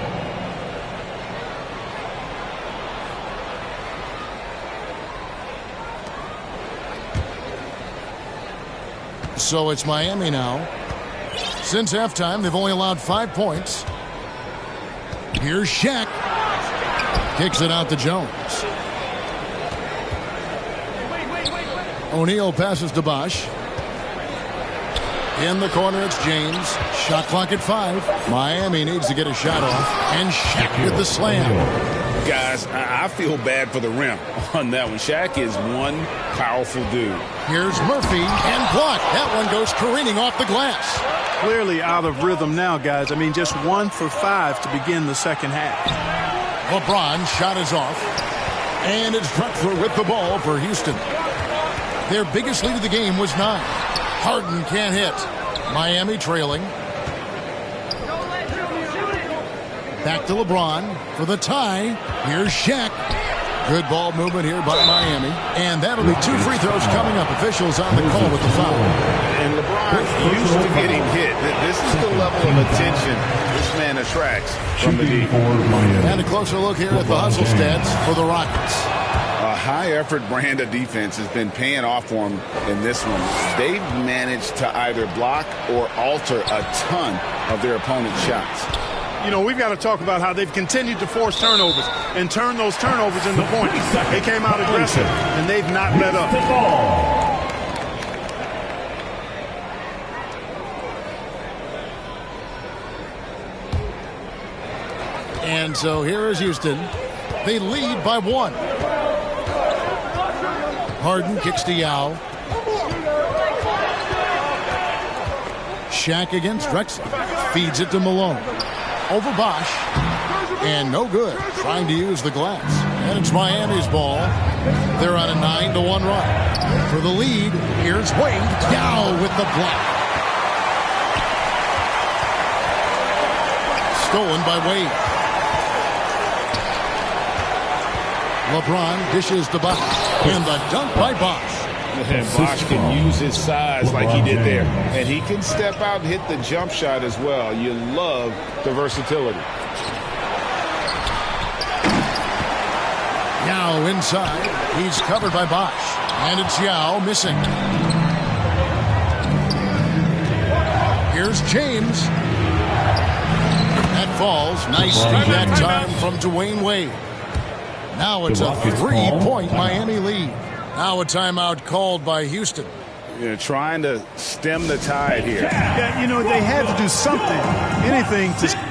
So it's Miami now. Since halftime, they've only allowed 5 points. Here's Shaq. Kicks it out to Jones. O'Neal passes to Bosh. In the corner, it's James. Shot clock at 5. Miami needs to get a shot off. And Shaq with the slam. Guys, I feel bad for the rim on that one. Shaq is one powerful dude. Here's Murphy and blocked. That one goes careening off the glass. Clearly out of rhythm now, guys. I mean, just 1 for 5 to begin the second half. LeBron shot is off. And it's Drexler with the ball for Houston. Their biggest lead of the game was 9. Harden can't hit. Miami trailing. Back to LeBron for the tie. Here's Shaq. Good ball movement here by Miami. And that'll be 2 free throws coming up. Officials on the call with the foul. And LeBron used to getting hit. This is the level of attention this man attracts from the deep. And a closer look here at the hustle stats for the Rockets. A high-effort brand of defense has been paying off for them in this one. They've managed to either block or alter a ton of their opponent's shots. You know, we've got to talk about how they've continued to force turnovers and turn those turnovers into points. They came out aggressive, and they've not let up. And so here is Houston. They lead by 1. Harden kicks to Yao. Shaq against Drexler. Feeds it to Malone. Over Bosch. And no good. Trying to use the glass. And it's Miami's ball. They're on a 9-1 run. For the lead, here's Wade. Yao with the block. Stolen by Wade. LeBron dishes to Bosch. And the dunk by Bosch. And Bosch can use his size like he did there. And he can step out and hit the jump shot as well. You love the versatility. Yao inside. He's covered by Bosch. And it's Yao missing. Here's James. That falls. Nice that time from Dwayne Wade. Now it's a 3-point Miami lead. Now a timeout called by Houston. You're trying to stem the tide here. Yeah, you know, they had to do something, anything to...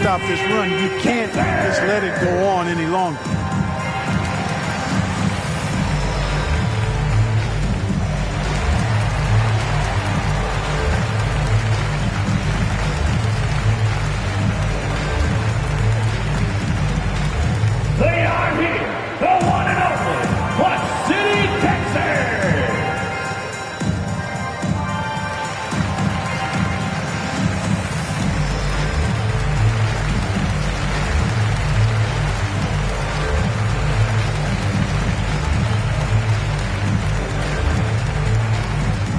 stop this run. You can't just let it go on any longer. They are here, the one and only Clutch City, Texas.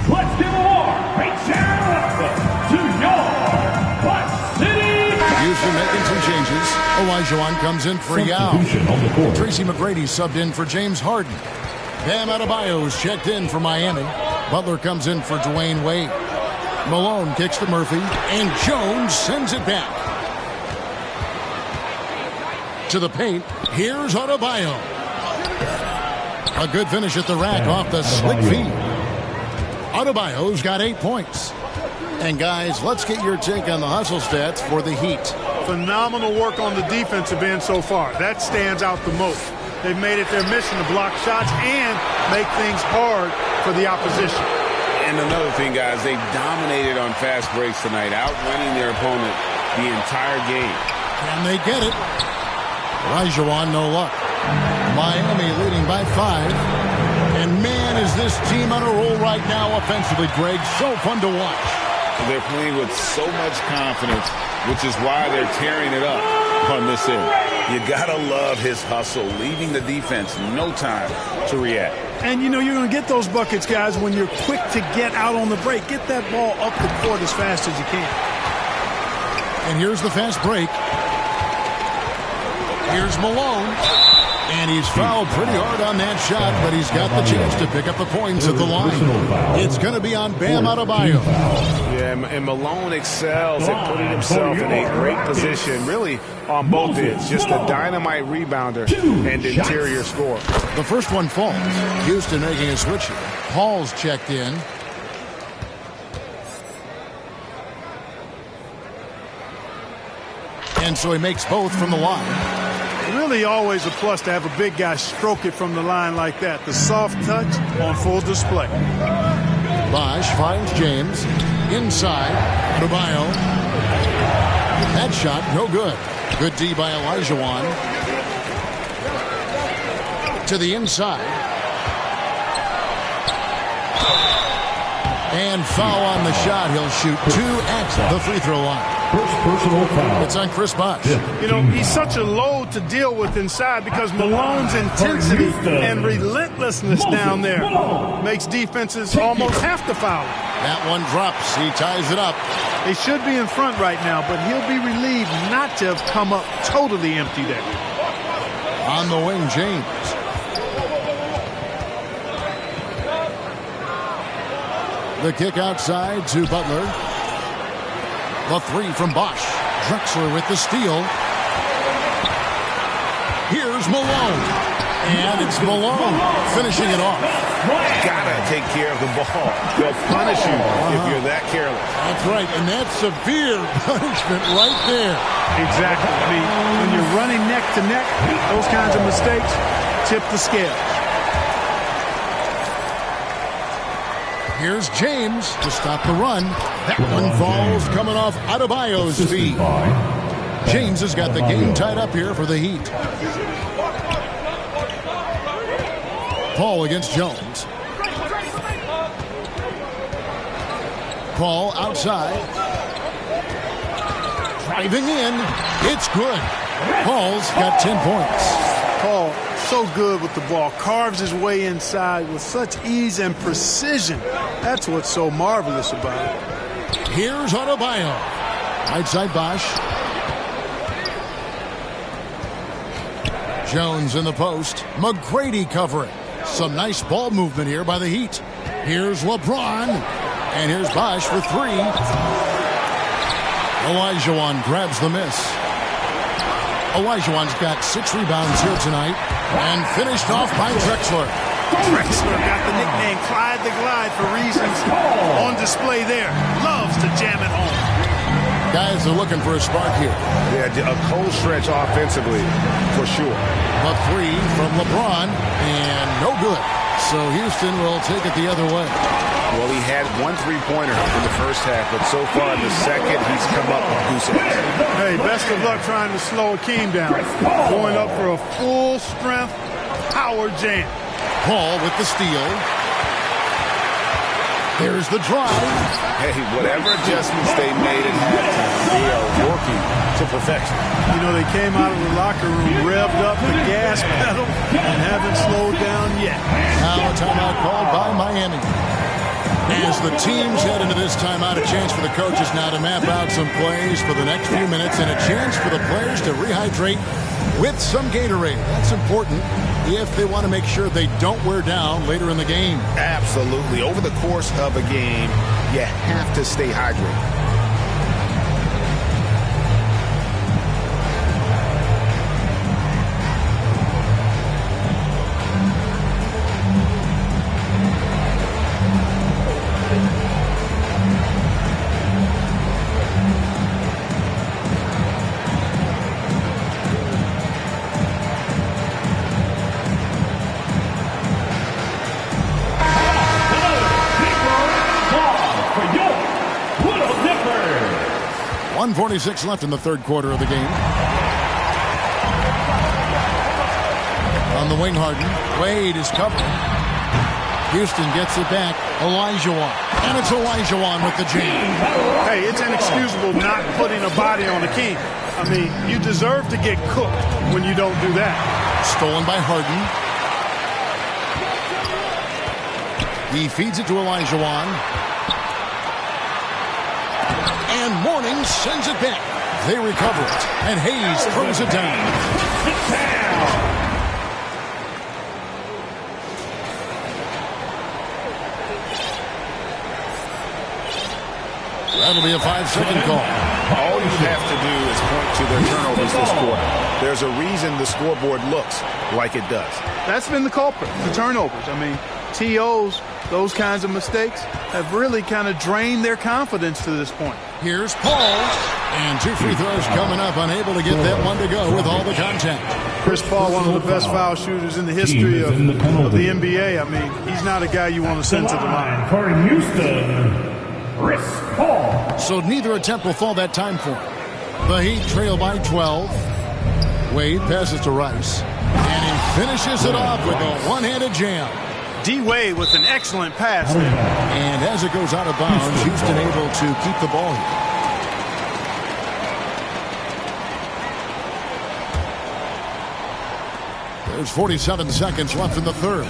Let's give a warm, great shout welcome to your Clutch City. Houston making some changes. Olajuwon comes in for Yao. Tracy McGrady subbed in for James Harden. Bam Adebayo's checked in for Miami. Butler comes in for Dwayne Wade. Malone kicks to Murphy, and Jones sends it back. To the paint, here's Adebayo. A good finish at the rack off the slick feed. Adebayo's got 8 points. And guys, let's get your take on the hustle stats for the Heat. Phenomenal work on the defensive end so far. That stands out the most. They've made it their mission to block shots and make things hard for the opposition. And another thing, guys, they dominated on fast breaks tonight, outrunning their opponent the entire game. Can they get it? Olajuwon, no luck. Miami leading by 5. And man, is this team on a roll right now offensively, Greg. So fun to watch. They're playing with so much confidence, which is why they're tearing it up on this end. You gotta love his hustle, leaving the defense no time to react. And, you know, you're going to get those buckets, guys, when you're quick to get out on the break. Get that ball up the court as fast as you can. And here's the fast break. Here's Malone. And he's fouled pretty hard on that shot, but he's got the chance to pick up the points at the line. It's going to be on Bam Adebayo. Yeah, and Malone excels at putting himself in a great position, really on both ends. Just a dynamite rebounder and interior scorer. The first one falls. Houston making a switch here. Paul's checked in. And so he makes both from the line. Really always a plus to have a big guy stroke it from the line like that. The soft touch on full display. Bosh finds James. Inside. Adebayo. That shot, no good. Good D by Olajuwon. To the inside. And foul on the shot. He'll shoot 2 at the free throw line. First personal foul. It's on Chris Bosh. You know, he's such a load to deal with inside because Malone's intensity and relentlessness down there makes defenses almost have to foul. That one drops. He ties it up. They should be in front right now, but he'll be relieved not to have come up totally empty there. On the wing, James. The kick outside to Butler. The 3 from Bosh. Drexler with the steal. Here's Malone. And it's Malone finishing it off. Gotta take care of the ball. They'll punish you if you're that careless. That's right, and that's severe punishment right there. Exactly. I mean, when you're running neck to neck, those kinds of mistakes tip the scale. Here's James to stop the run. That one falls coming off Adebayo's feet. James has got the game tied up here for the Heat. Paul against Jones. Paul outside. Driving in. It's good. Paul's got 10 points. Paul, so good with the ball. Carves his way inside with such ease and precision. That's what's so marvelous about it. Here's Adebayo. Right side Bosh. Jones in the post. McGrady covering. Some nice ball movement here by the Heat. Here's LeBron. And here's Bosh for 3. Olajuwon grabs the miss. Olajuwon's got 6 rebounds here tonight. And finished off by Drexler. Drexler got the nickname Clyde the Glide for reasons on display there. Loves to jam it home. Guys are looking for a spark here. Yeah, a cold stretch offensively, for sure. A 3 from LeBron, and no good. So Houston will take it the other way. Well, he had 1 3-pointer in the first half, but so far in the second, he's come up with goose eggs. Hey, best of luck trying to slow Akeem down. Going up for a full-strength power jam. Paul with the steal. There's the drive. Hey, whatever adjustments they made at halftime, they are working to perfection. You know, they came out of the locker room, revved up the gas pedal, and haven't slowed down yet. Now a timeout called by Miami. As the teams head into this timeout, a chance for the coaches now to map out some plays for the next few minutes and a chance for the players to rehydrate with some Gatorade. That's important. if they want to make sure they don't wear down later in the game. Absolutely. Over the course of a game, you have to stay hydrated. .146 left in the third quarter of the game. On the wing, Harden. Wade is covered. Houston gets it back. Olajuwon. And it's Olajuwon with the jam. Hey, it's inexcusable not putting a body on the king. I mean, you deserve to get cooked when you don't do that. Stolen by Harden. He feeds it to Olajuwon. And Mourning sends it back. They recover it. And Hayes throws it down. That'll be a 5-second call. All you have to do is point to their turnovers this quarter. There's a reason the scoreboard looks like it does. That's been the culprit, the turnovers. I mean, TOs, those kinds of mistakes have really kind of drained their confidence to this point. Here's Paul. And 2 free throws coming up, unable to get that one to go with all the contact. Chris Paul, one of the best foul shooters in the history of the NBA. I mean, he's not a guy you want to send to the line. For Houston, Chris Paul. So neither attempt will fall that time for him. The Heat trail by 12. Wade passes to Rice. And he finishes it off with a one-handed jam. D-Wade with an excellent pass there. And as it goes out of bounds, Houston able to keep the ball here. There's 47 seconds left in the third.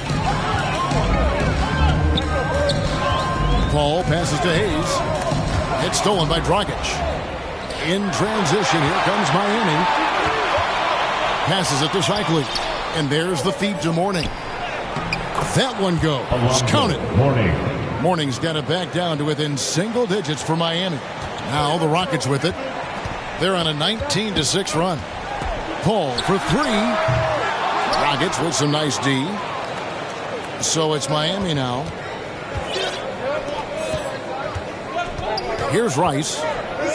Paul passes to Hayes. It's stolen by Dragic. In transition, here comes Miami. Passes it to Shikely. And there's the feed to Mourning. That one goes. Count it. Mourning's got it back down to within single digits for Miami. Now the Rockets with it. They're on a 19-6 run. Paul for three. Rockets with some nice D. So it's Miami now. Here's Rice.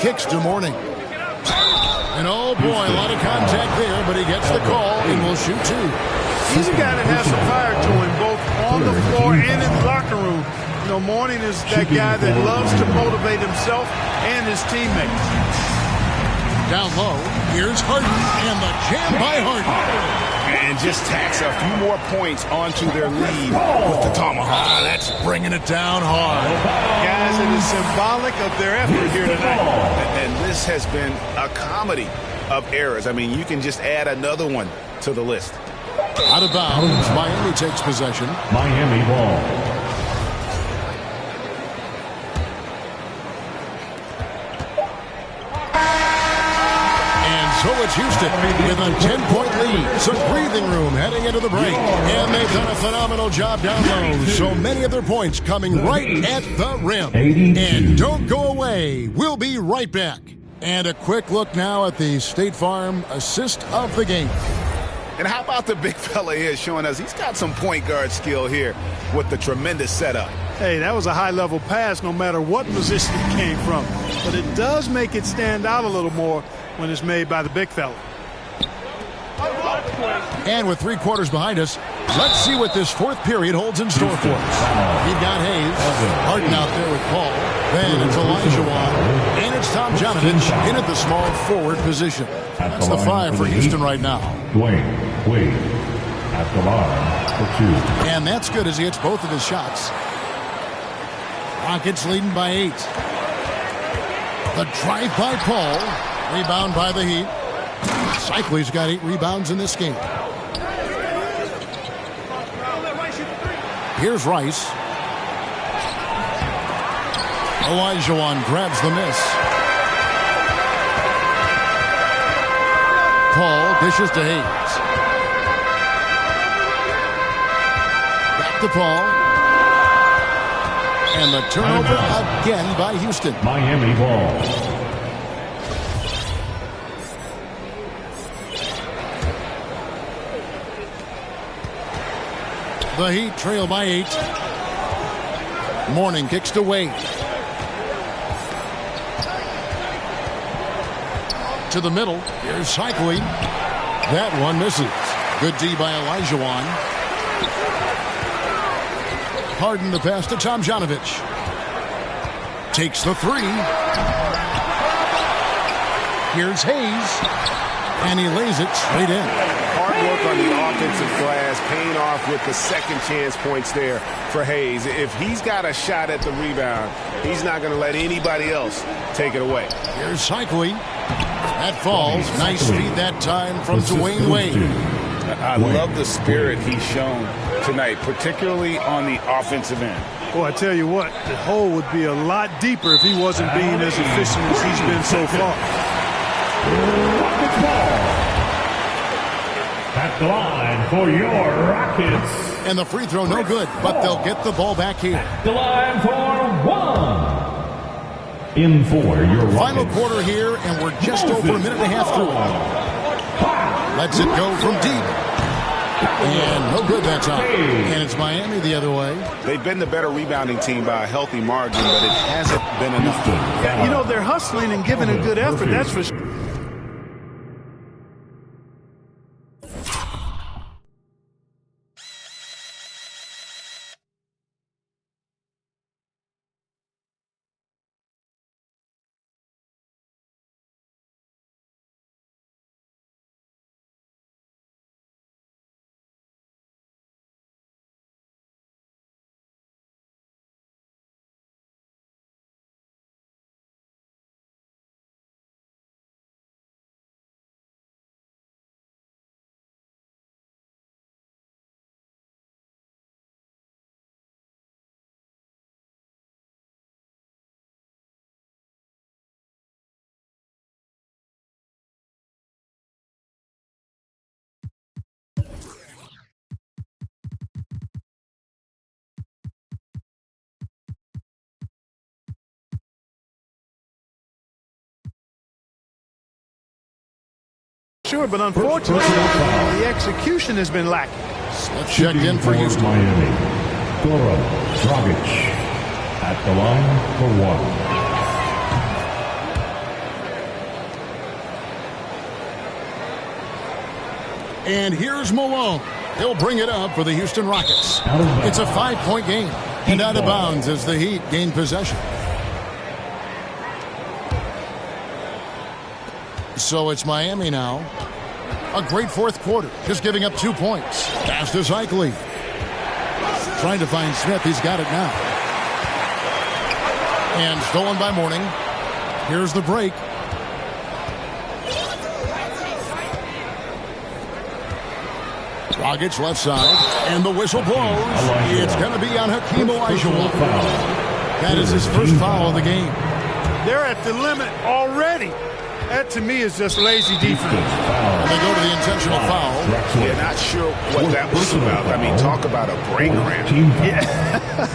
Kicks to Mourning. And oh boy, a lot of contact there, but he gets the call and will shoot two. He's a guy that has some fire to him, both on the floor and in the locker room. You know, Mourning is that guy that loves to motivate himself and his teammates. Down low, here's Harden, and the jam by Harden. And just tacks a few more points onto their lead with the tomahawk. That's bringing it down hard. Guys, it is symbolic of their effort here tonight. And this has been a comedy of errors. I mean, you can just add another one to the list. Out of bounds, Miami takes possession. Miami ball. And so it's Houston with a 10-point lead. Some breathing room heading into the break. And they've done a phenomenal job down low. So many of their points coming right at the rim. 82. And don't go away. We'll be right back. And a quick look now at the State Farm assist of the game. And how about the big fella here showing us he's got some point guard skill here with the tremendous setup. Hey, that was a high-level pass no matter what position it came from. But it does make it stand out a little more when it's made by the big fella. And with 3 quarters behind us, let's see what this fourth period holds in store for us. We've got Hayes, Harden out there with Paul. Then it's Olajuwon. And it's Tom Jonovich in at the small forward position. That's the 5 for Houston right now. Dwayne Wade at the line for 2. And that's good as he hits both of his shots. Rockets leading by 8. The drive by Paul. Rebound by the Heat. Cycley's got 8 rebounds in this game. Here's Rice. Olajuwon grabs the miss. Paul dishes to Hayes. DePaul. And the turnover again by Houston. Miami ball. The Heat trail by 8. Mourning kicks to Wade. To the middle. Here's Cycling. That one misses. Good D by Elijah. Harden the pass to Tomjanovich. Takes the 3. Here's Hayes. And he lays it straight in. Hard work on the offensive glass, paying off with the second chance points there for Hayes. If he's got a shot at the rebound, he's not going to let anybody else take it away. Here's Cycling. That falls. Nice feed that time from Dwayne Wade. I love the spirit he's shown tonight, particularly on the offensive end. Well, I tell you what, the hole would be a lot deeper if he wasn't being as efficient as he's been so far. Rockets ball. At the line for your Rockets. And the free throw no good, but they'll get the ball back here. The line for 1. In for your Rockets. Final quarter here, and we're just over a minute and a half through it. Lets it go from deep. And no good that time. And it's Miami the other way. They've been the better rebounding team by a healthy margin, but it hasn't been enough. Yeah, you know, they're hustling and giving a good effort, that's for sure. Sure, but unfortunately, the execution has been lacking. Let's check in for Houston. Miami. Goran Dragic at the line for 1. And here's Malone. He'll bring it up for the Houston Rockets. It's a 5-point game. And out of bounds as the Heat gain possession. So it's Miami now. A great fourth quarter. Just giving up 2 points. Pass to Cycling. Trying to find Smith. He's got it now. And stolen by Mourning. Here's the break. Dragic left side. And the whistle blows. It's going to be on Hakeem Olajuwon. That is his first foul of the game. They're at the limit already. That, to me, is just lazy defense. And they go to the intentional foul. Yeah, not sure what that was about. I mean, talk about a brain cramp.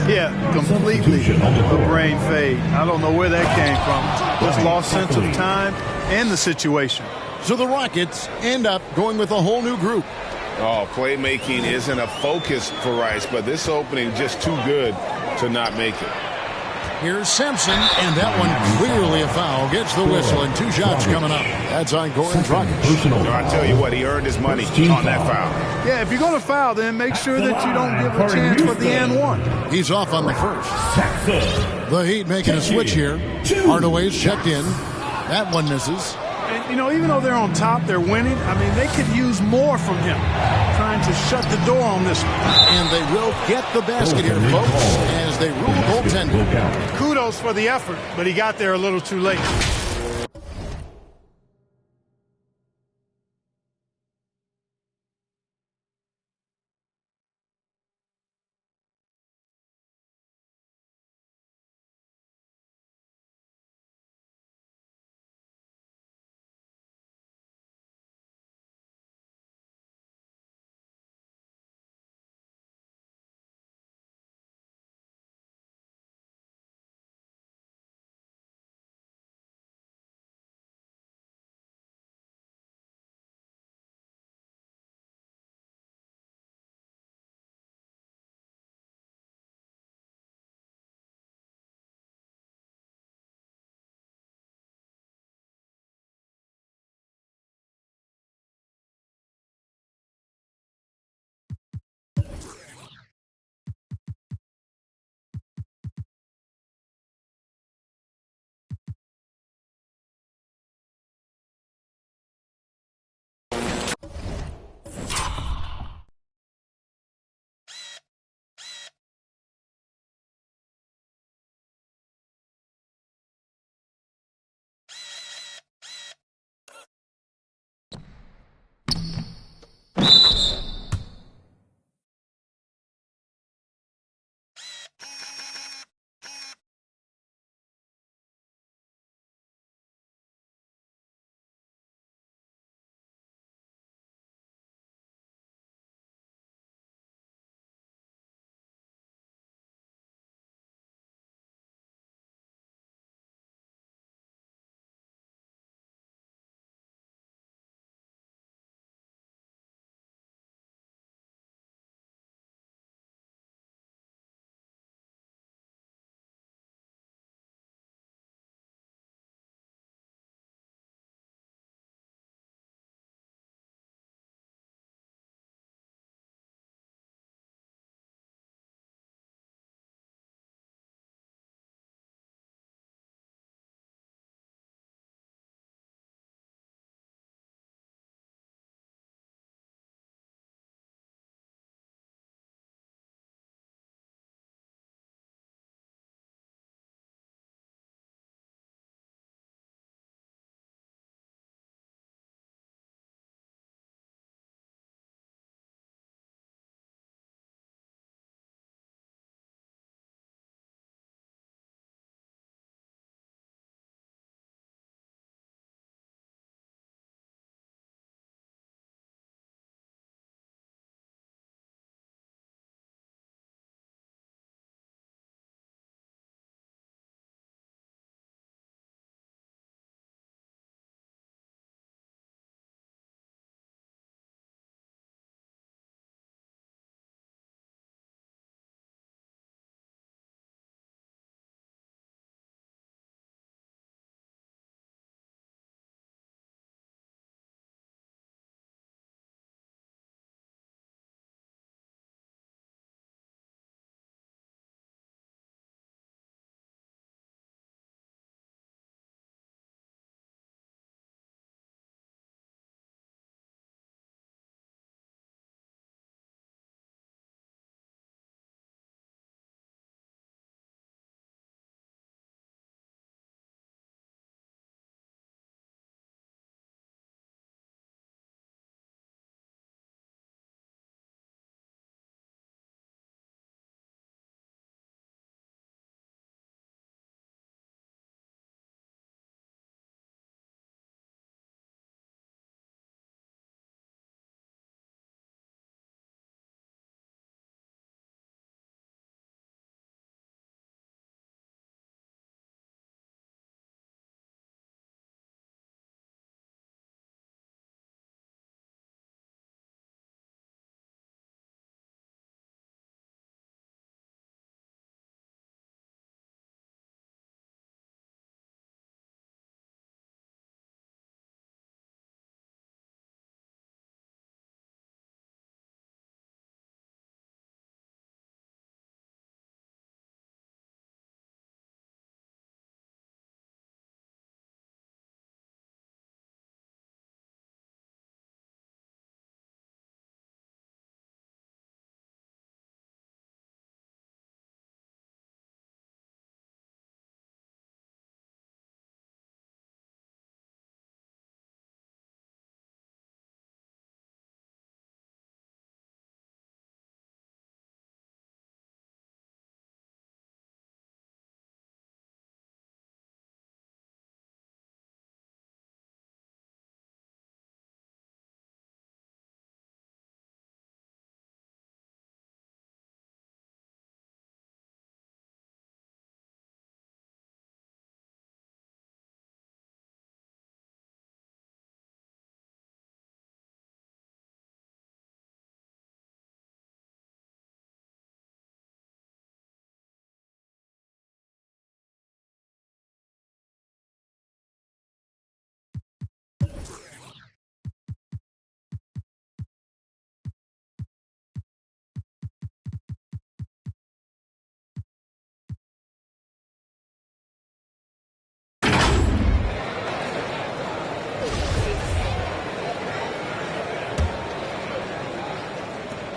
Yeah, completely a brain fade. I don't know where that came from. Just lost sense of time and the situation. So the Rockets end up going with a whole new group. Oh, playmaking isn't a focus for Rice, but this opening just too good to not make it. Here's Sampson, and that one clearly a foul. Gets the whistle, and 2 shots coming up. That's on Goran Dragic. No, I tell you what, he earned his money on that foul. Yeah, if you're going to foul, then make sure that you don't give a chance for the and one. He's off on the first. The Heat making a switch here. Hardaway's checked in. That one misses. And, you know, even though they're on top, they're winning. I mean, they could use more from him. Trying to shut the door on this one. And they will get the basket here, folks, as they rule goaltending. Kudos for the effort, but he got there a little too late.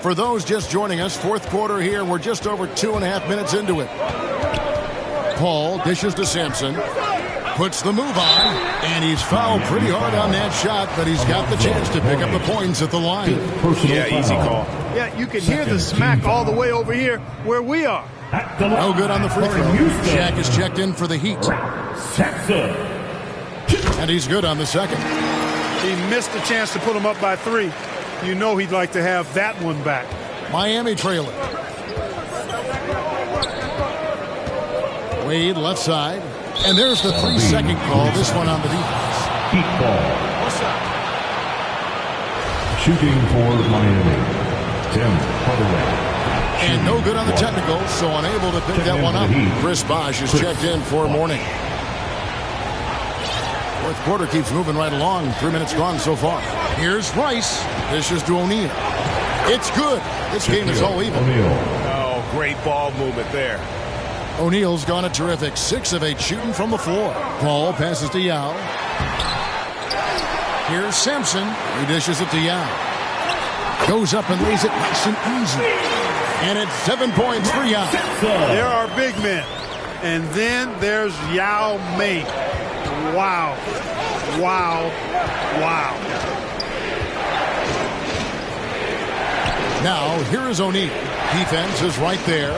For those just joining us, fourth quarter here, and we're just over 2.5 minutes into it. Paul dishes to Sampson. Puts the move on, and he's fouled pretty hard on that shot, but he's got the chance to pick up the points at the line. Yeah, easy call. Yeah, you can hear the smack all the way over here where we are. No good on the free throw. Shaq is checked in for the Heat. And he's good on the second. He missed the chance to put him up by 3. You know he'd like to have that one back. Miami trailing. Wade left side. And there's the 3-second call. This one on the defense. Heat ball. What's up? Shooting for Miami. Tim Hardaway. And no good on the technical, so unable to pick that one up. Chris Bosh is checked in for morning. Fourth quarter keeps moving right along. 3 minutes gone so far. Here's Rice. This is to O'Neal. It's good. This game is all even. Oh, great ball movement there. O'Neal's gone a terrific 6 of 8 shooting from the floor. Paul passes to Yao. Here's Sampson. He dishes it to Yao. Goes up and lays it nice and easy. And it's 7 points for Yao. There are big men. And then there's Yao Ming. Wow. Wow. Wow. Now, here is O'Neal. Defense is right there.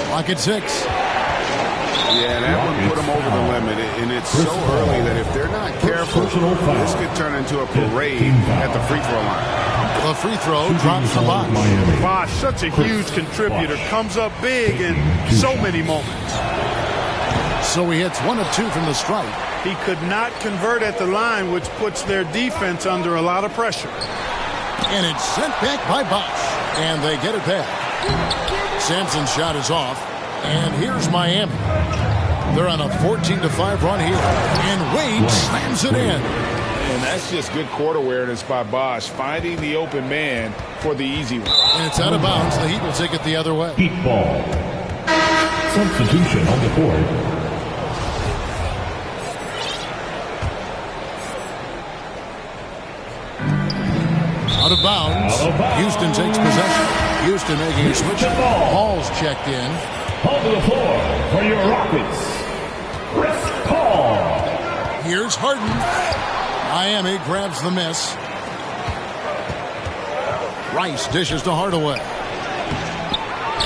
Clock at 6. Yeah, that one put them over the limit, and it's so early that if they're not careful, this could turn into a parade at the free throw line. The free throw drops for Bosh. Bosh, such a huge contributor, comes up big in so many moments. So he hits 1 of 2 from the stripe. He could not convert at the line, which puts their defense under a lot of pressure. And it's sent back by Bosh. And they get it back. Sampson's shot is off. And here's Miami. They're on a 14-5 run here. And Wade slams it in. And that's just good court awareness by Bosh, finding the open man for the easy one. And it's out of bounds. The Heat will take it the other way. Heat ball. Substitution on the court. Out of bounds. Houston takes possession. Houston making a switch. Paul's checked in. On to the floor for your Rockets, Chris Paul. Here's Harden. Miami grabs the miss. Rice dishes to Hardaway.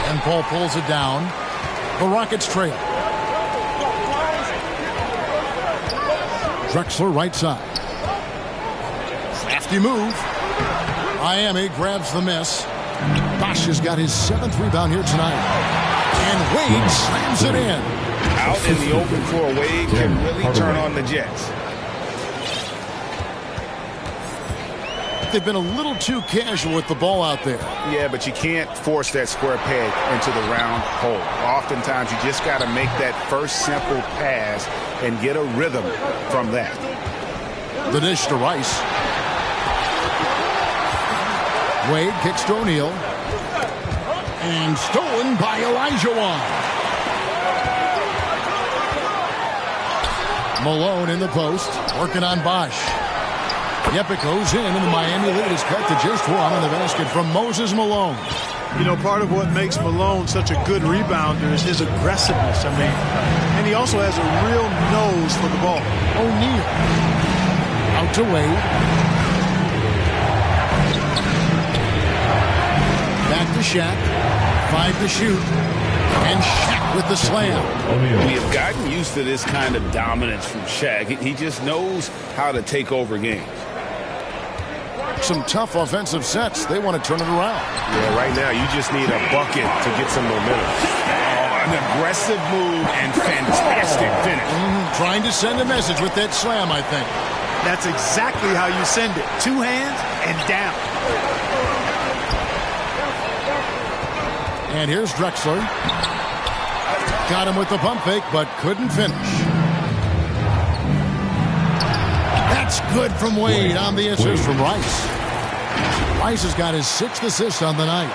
And Paul pulls it down. The Rockets trail. Drexler right side. Crafty move. Miami grabs the miss. Bosh has got his 7th rebound here tonight. And Wade slams it in. Out in the open for Wade can really turn on the Jets. They've been a little too casual with the ball out there. Yeah, but you can't force that square peg into the round hole. Oftentimes, you just got to make that first simple pass and get a rhythm from that. The dish to Rice. Wade kicks to O'Neal. And stolen by Elijah Wan. Malone in the post, working on Bosh. Yep, it goes in, and the Miami lead is cut to just 1 on the basket from Moses Malone. You know, part of what makes Malone such a good rebounder is his aggressiveness. I mean, and he also has a real nose for the ball. O'Neal. Out to Wade. Back to Shaq. 5 to shoot. And Shaq with the slam. We have gotten used to this kind of dominance from Shaq. He just knows how to take over games. Some tough offensive sets. They want to turn it around. Yeah, right now you just need a bucket to get some momentum. Oh, an aggressive move and fantastic finish. Trying to send a message with that slam, I think. That's exactly how you send it. 2 hands and down. And here's Drexler. Got him with the pump fake, but couldn't finish. That's good from Wade on the assist from Rice. Rice has got his 6th assist on the night.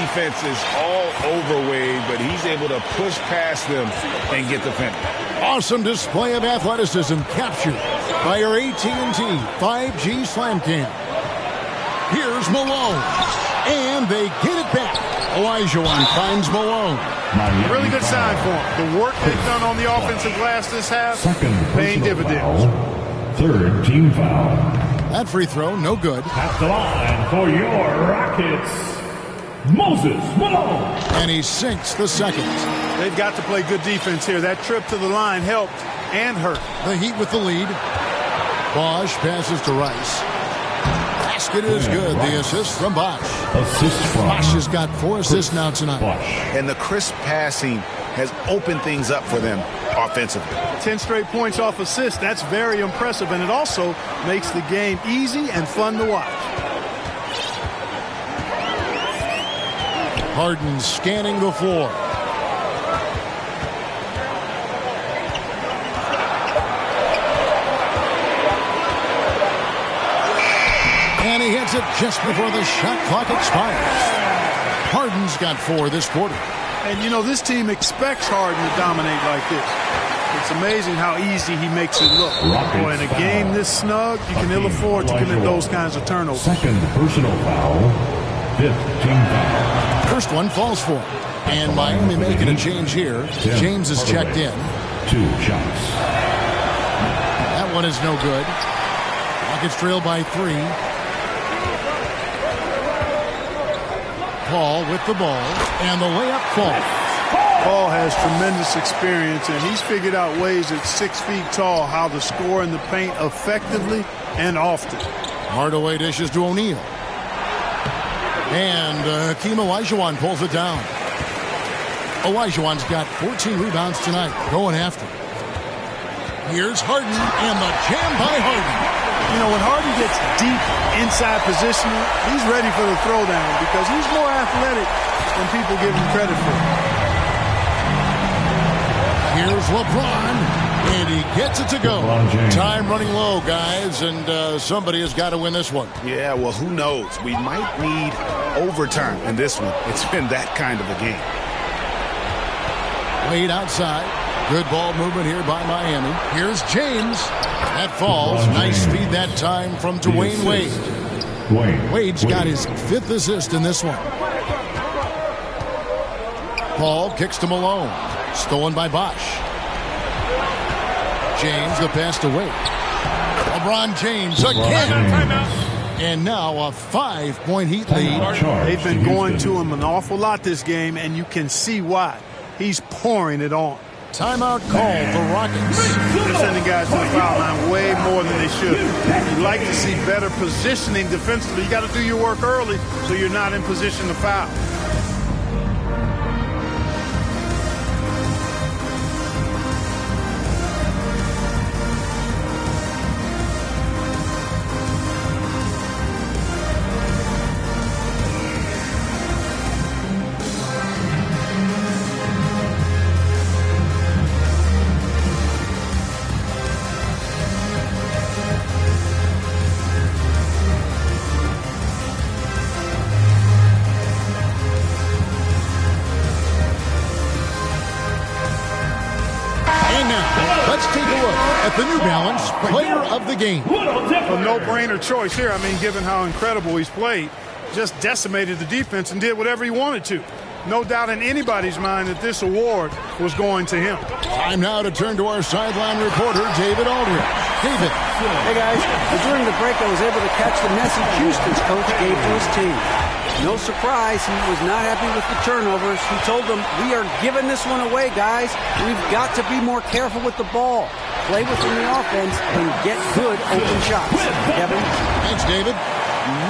Defense is all over Wade, but he's able to push past them and get the finish. Awesome display of athleticism captured by our AT&T 5G Slam Cam. Here's Malone. And they get it back. Olajuwon finds Malone. Really good sign for him. The work they've done on the offensive glass this half, paying dividends. Third team foul. That free throw, no good. At the line for your Rockets, Moses Malone. And he sinks the second. They've got to play good defense here. That trip to the line helped and hurt. The Heat with the lead. Bosch passes to Rice. Basket is good. The assist from Bosch. Bosch has got 4 assists now tonight. And the crisp passing has opened things up for them offensively. 10 straight points off assists. That's very impressive. And it also makes the game easy and fun to watch. Harden scanning the floor. And he hits it just before the shot clock expires. Harden's got 4 this quarter. And, you know, this team expects Harden to dominate like this. It's amazing how easy he makes it look. Boy, in a game this snug, you can ill afford to commit those kinds of turnovers. Second personal foul. 5th team foul. First one falls for him. And Miami making a change here. James is checked in. 2 shots. That one is no good. Rockets trail by 3. Paul with the ball, and the layup falls. Paul has tremendous experience, and he's figured out ways at 6 feet tall how to score in the paint effectively and often. Hardaway dishes to O'Neal. And Hakeem Olajuwon pulls it down. Olajuwon's got 14 rebounds tonight, going after. Here's Harden, and the jam by Harden. You know, when Harden gets deep inside positioning, he's ready for the throwdown because he's more athletic than people give him credit for. Here's LeBron, and he gets it to go. Time running low, guys, and somebody has got to win this one. Yeah, well, who knows? We might need overtime in this one. It's been that kind of a game. Wade outside. Good ball movement here by Miami. Here's James. That falls. Nice speed that time from Dwayne Wade. Wade's got his 5th assist in this one. Paul kicks to Malone. Stolen by Bosch. James, the pass to Wade. LeBron James again. And now a 5-point Heat lead. They've been going to him an awful lot this game, and you can see why. He's pouring it on. Timeout called the Rockets. They're sending guys to the foul line way more than they should. You'd like to see better positioning defensively. You got to do your work early so you're not in position to foul. The New Balance Player of the Game. A no-brainer choice here. I mean, given how incredible he's played, just decimated the defense and did whatever he wanted to. No doubt in anybody's mind that this award was going to him. Time now to turn to our sideline reporter, David Aldridge. David. Hey, guys. During the break, I was able to catch the message Houston's coach gave to his team. No surprise, he was not happy with the turnovers. He told them, we are giving this one away, guys. We've got to be more careful with the ball. Play within the offense and get good open shots. Kevin? Thanks, David.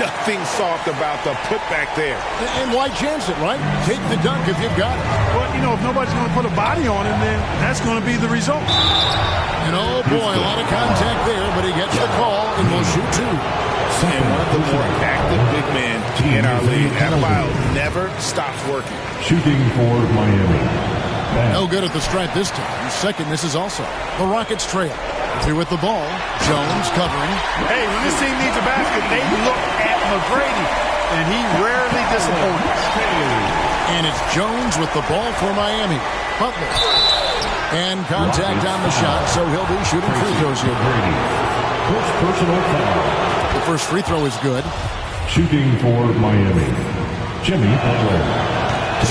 Nothing soft about the putback there. And why chance it, right? Take the dunk if you've got it. Well, you know, if nobody's going to put a body on him, then that's going to be the result. And oh boy, a lot of contact there, but he gets the call and will shoot 2. And one of the more active big men in our league. Adebayo never stops working. Shooting for Miami. No good at the stripe this time. Second misses also. The Rockets trail. Through with the ball. Jones covering. Hey, when this team needs a basket, they look at McGrady, and he rarely disappoints. And it's Jones with the ball for Miami. Butler. And contact on the shot, so he'll be shooting free throws here. First personal foul. The first free throw is good. Shooting for Miami, Jimmy Butler.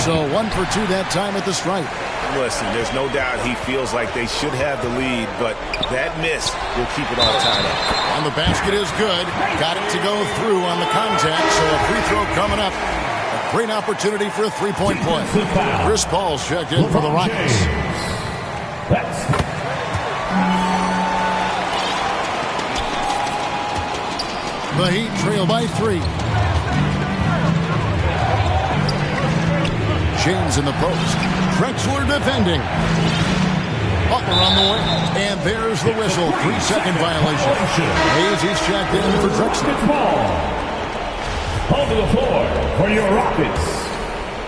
So 1 for 2 that time at the stripe. Listen, there's no doubt he feels like they should have the lead, but that miss will keep it all tied up. And the basket is good. Got it to go through on the contact, so a free throw coming up. A great opportunity for a three-point play. Chris Paul's checked in for the Rockets. The Heat trail by 3. James in the post. Drexler defending. Butler on the way. And there's the whistle. 3-second violation. Hayes, he's checked in for Drexler. On the floor for your Rockets.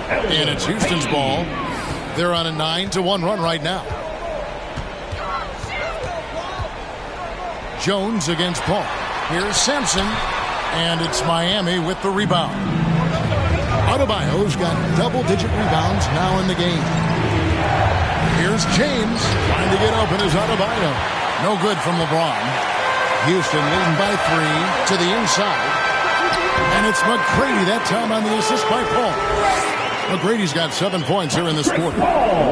And it's Houston's ball. They're on a 9-1 run right now. Jones against Paul. Here's Sampson. And it's Miami with the rebound. Adebayo's got double-digit rebounds now in the game. Here's James trying to get open as Adebayo. No good from LeBron. Houston leading by 3 to the inside. And it's McGrady that time on the assist by Paul. McGrady's got 7 points here in this quarter.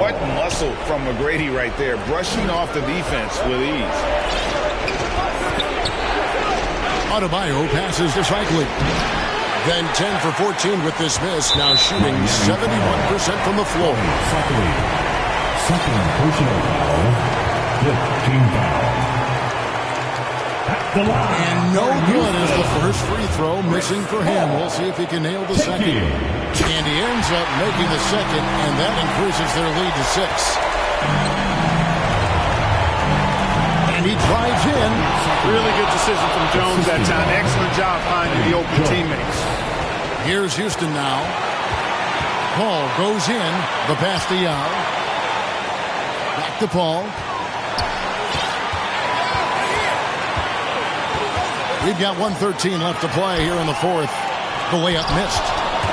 What muscle from McGrady right there, brushing off the defense with ease. Adebayo passes to Cycling. Then 10 for 14 with this miss. Now shooting 71% from the floor. Second personal foul. Team foul. And no good as the first free throw missing for him. We'll see if he can nail the second. And he ends up making the second, and that increases their lead to 6. And he drives in. Really good decision from Jones that time. Excellent job finding the open teammates. Here's Houston now. Paul goes in. The pass to Yao. Back to Paul. We've got 1:13 left to play here in the fourth. The layup missed.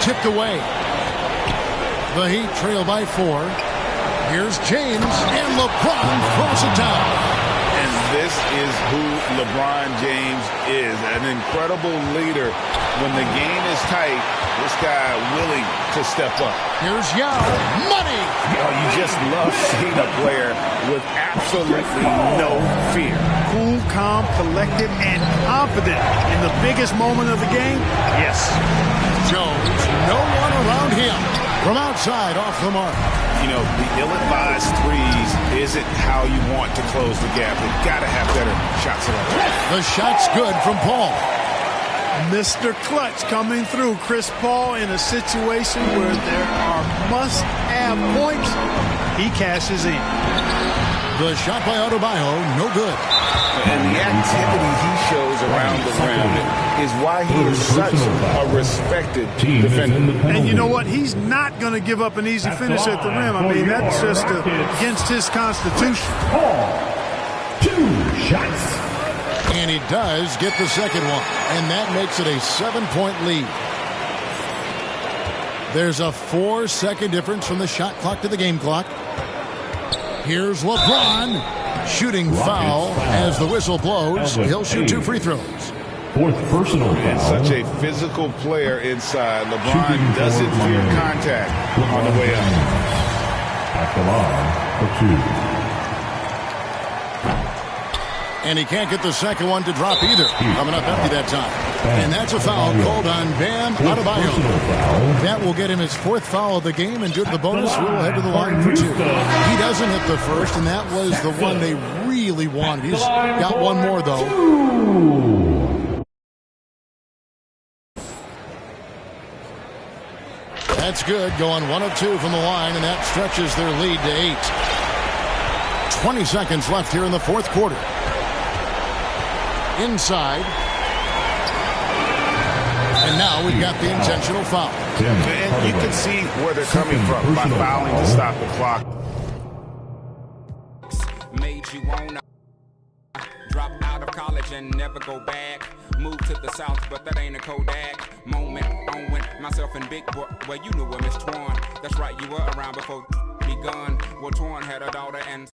Tipped away. The Heat trail by 4. Here's James, and LeBron throws it down. And this is who LeBron James is, an incredible leader. When the game is tight, this guy willing to step up. Here's Yao. Money! You just love seeing a player with absolutely no fear. Cool, calm, collected, and confident in the biggest moment of the game. Yes. Jones, no one around him. From outside, off the mark. You know, the ill-advised threes isn't how you want to close the gap. They've got to have better shot selection. The shot's good from Paul. Mr. Clutch coming through. Chris Paul in a situation where there are must-have points. He cashes in. The shot by Adebayo, no good. And the activity he shows around the rim is why he is such a respected defender. And you know what? He's not going to give up an easy finish at the rim. I mean, that's just against his constitution. 2 shots. And he does get the second one. And that makes it a 7-point lead. There's a 4-second difference from the shot clock to the game clock. Here's LeBron. Shooting foul as the whistle blows. He'll shoot 2 free throws. 4th personal foul. And such a physical player inside. LeBron doesn't fear contact on the way up. At the line for 2. And he can't get the second one to drop either. Coming up empty that time. And that's a foul called on Bam Adebayo. That will get him his 4th foul of the game, and due to the bonus, we'll head to the line for 2. He doesn't hit the first, and that was the one they really wanted. He's got one more, though. That's good, going 1 of 2 from the line, and that stretches their lead to 8. 20 seconds left here in the fourth quarter. Inside. And now we've got the intentional foul. And you can see where they're coming from by fouling to stop the clock. Made you wanna drop out of college and never go back. Move to the south, but that ain't a Kodak moment. On with myself and Big Boy. Well, you knew Miss Twan. That's right, you were around before begun. Well, Twan had a daughter and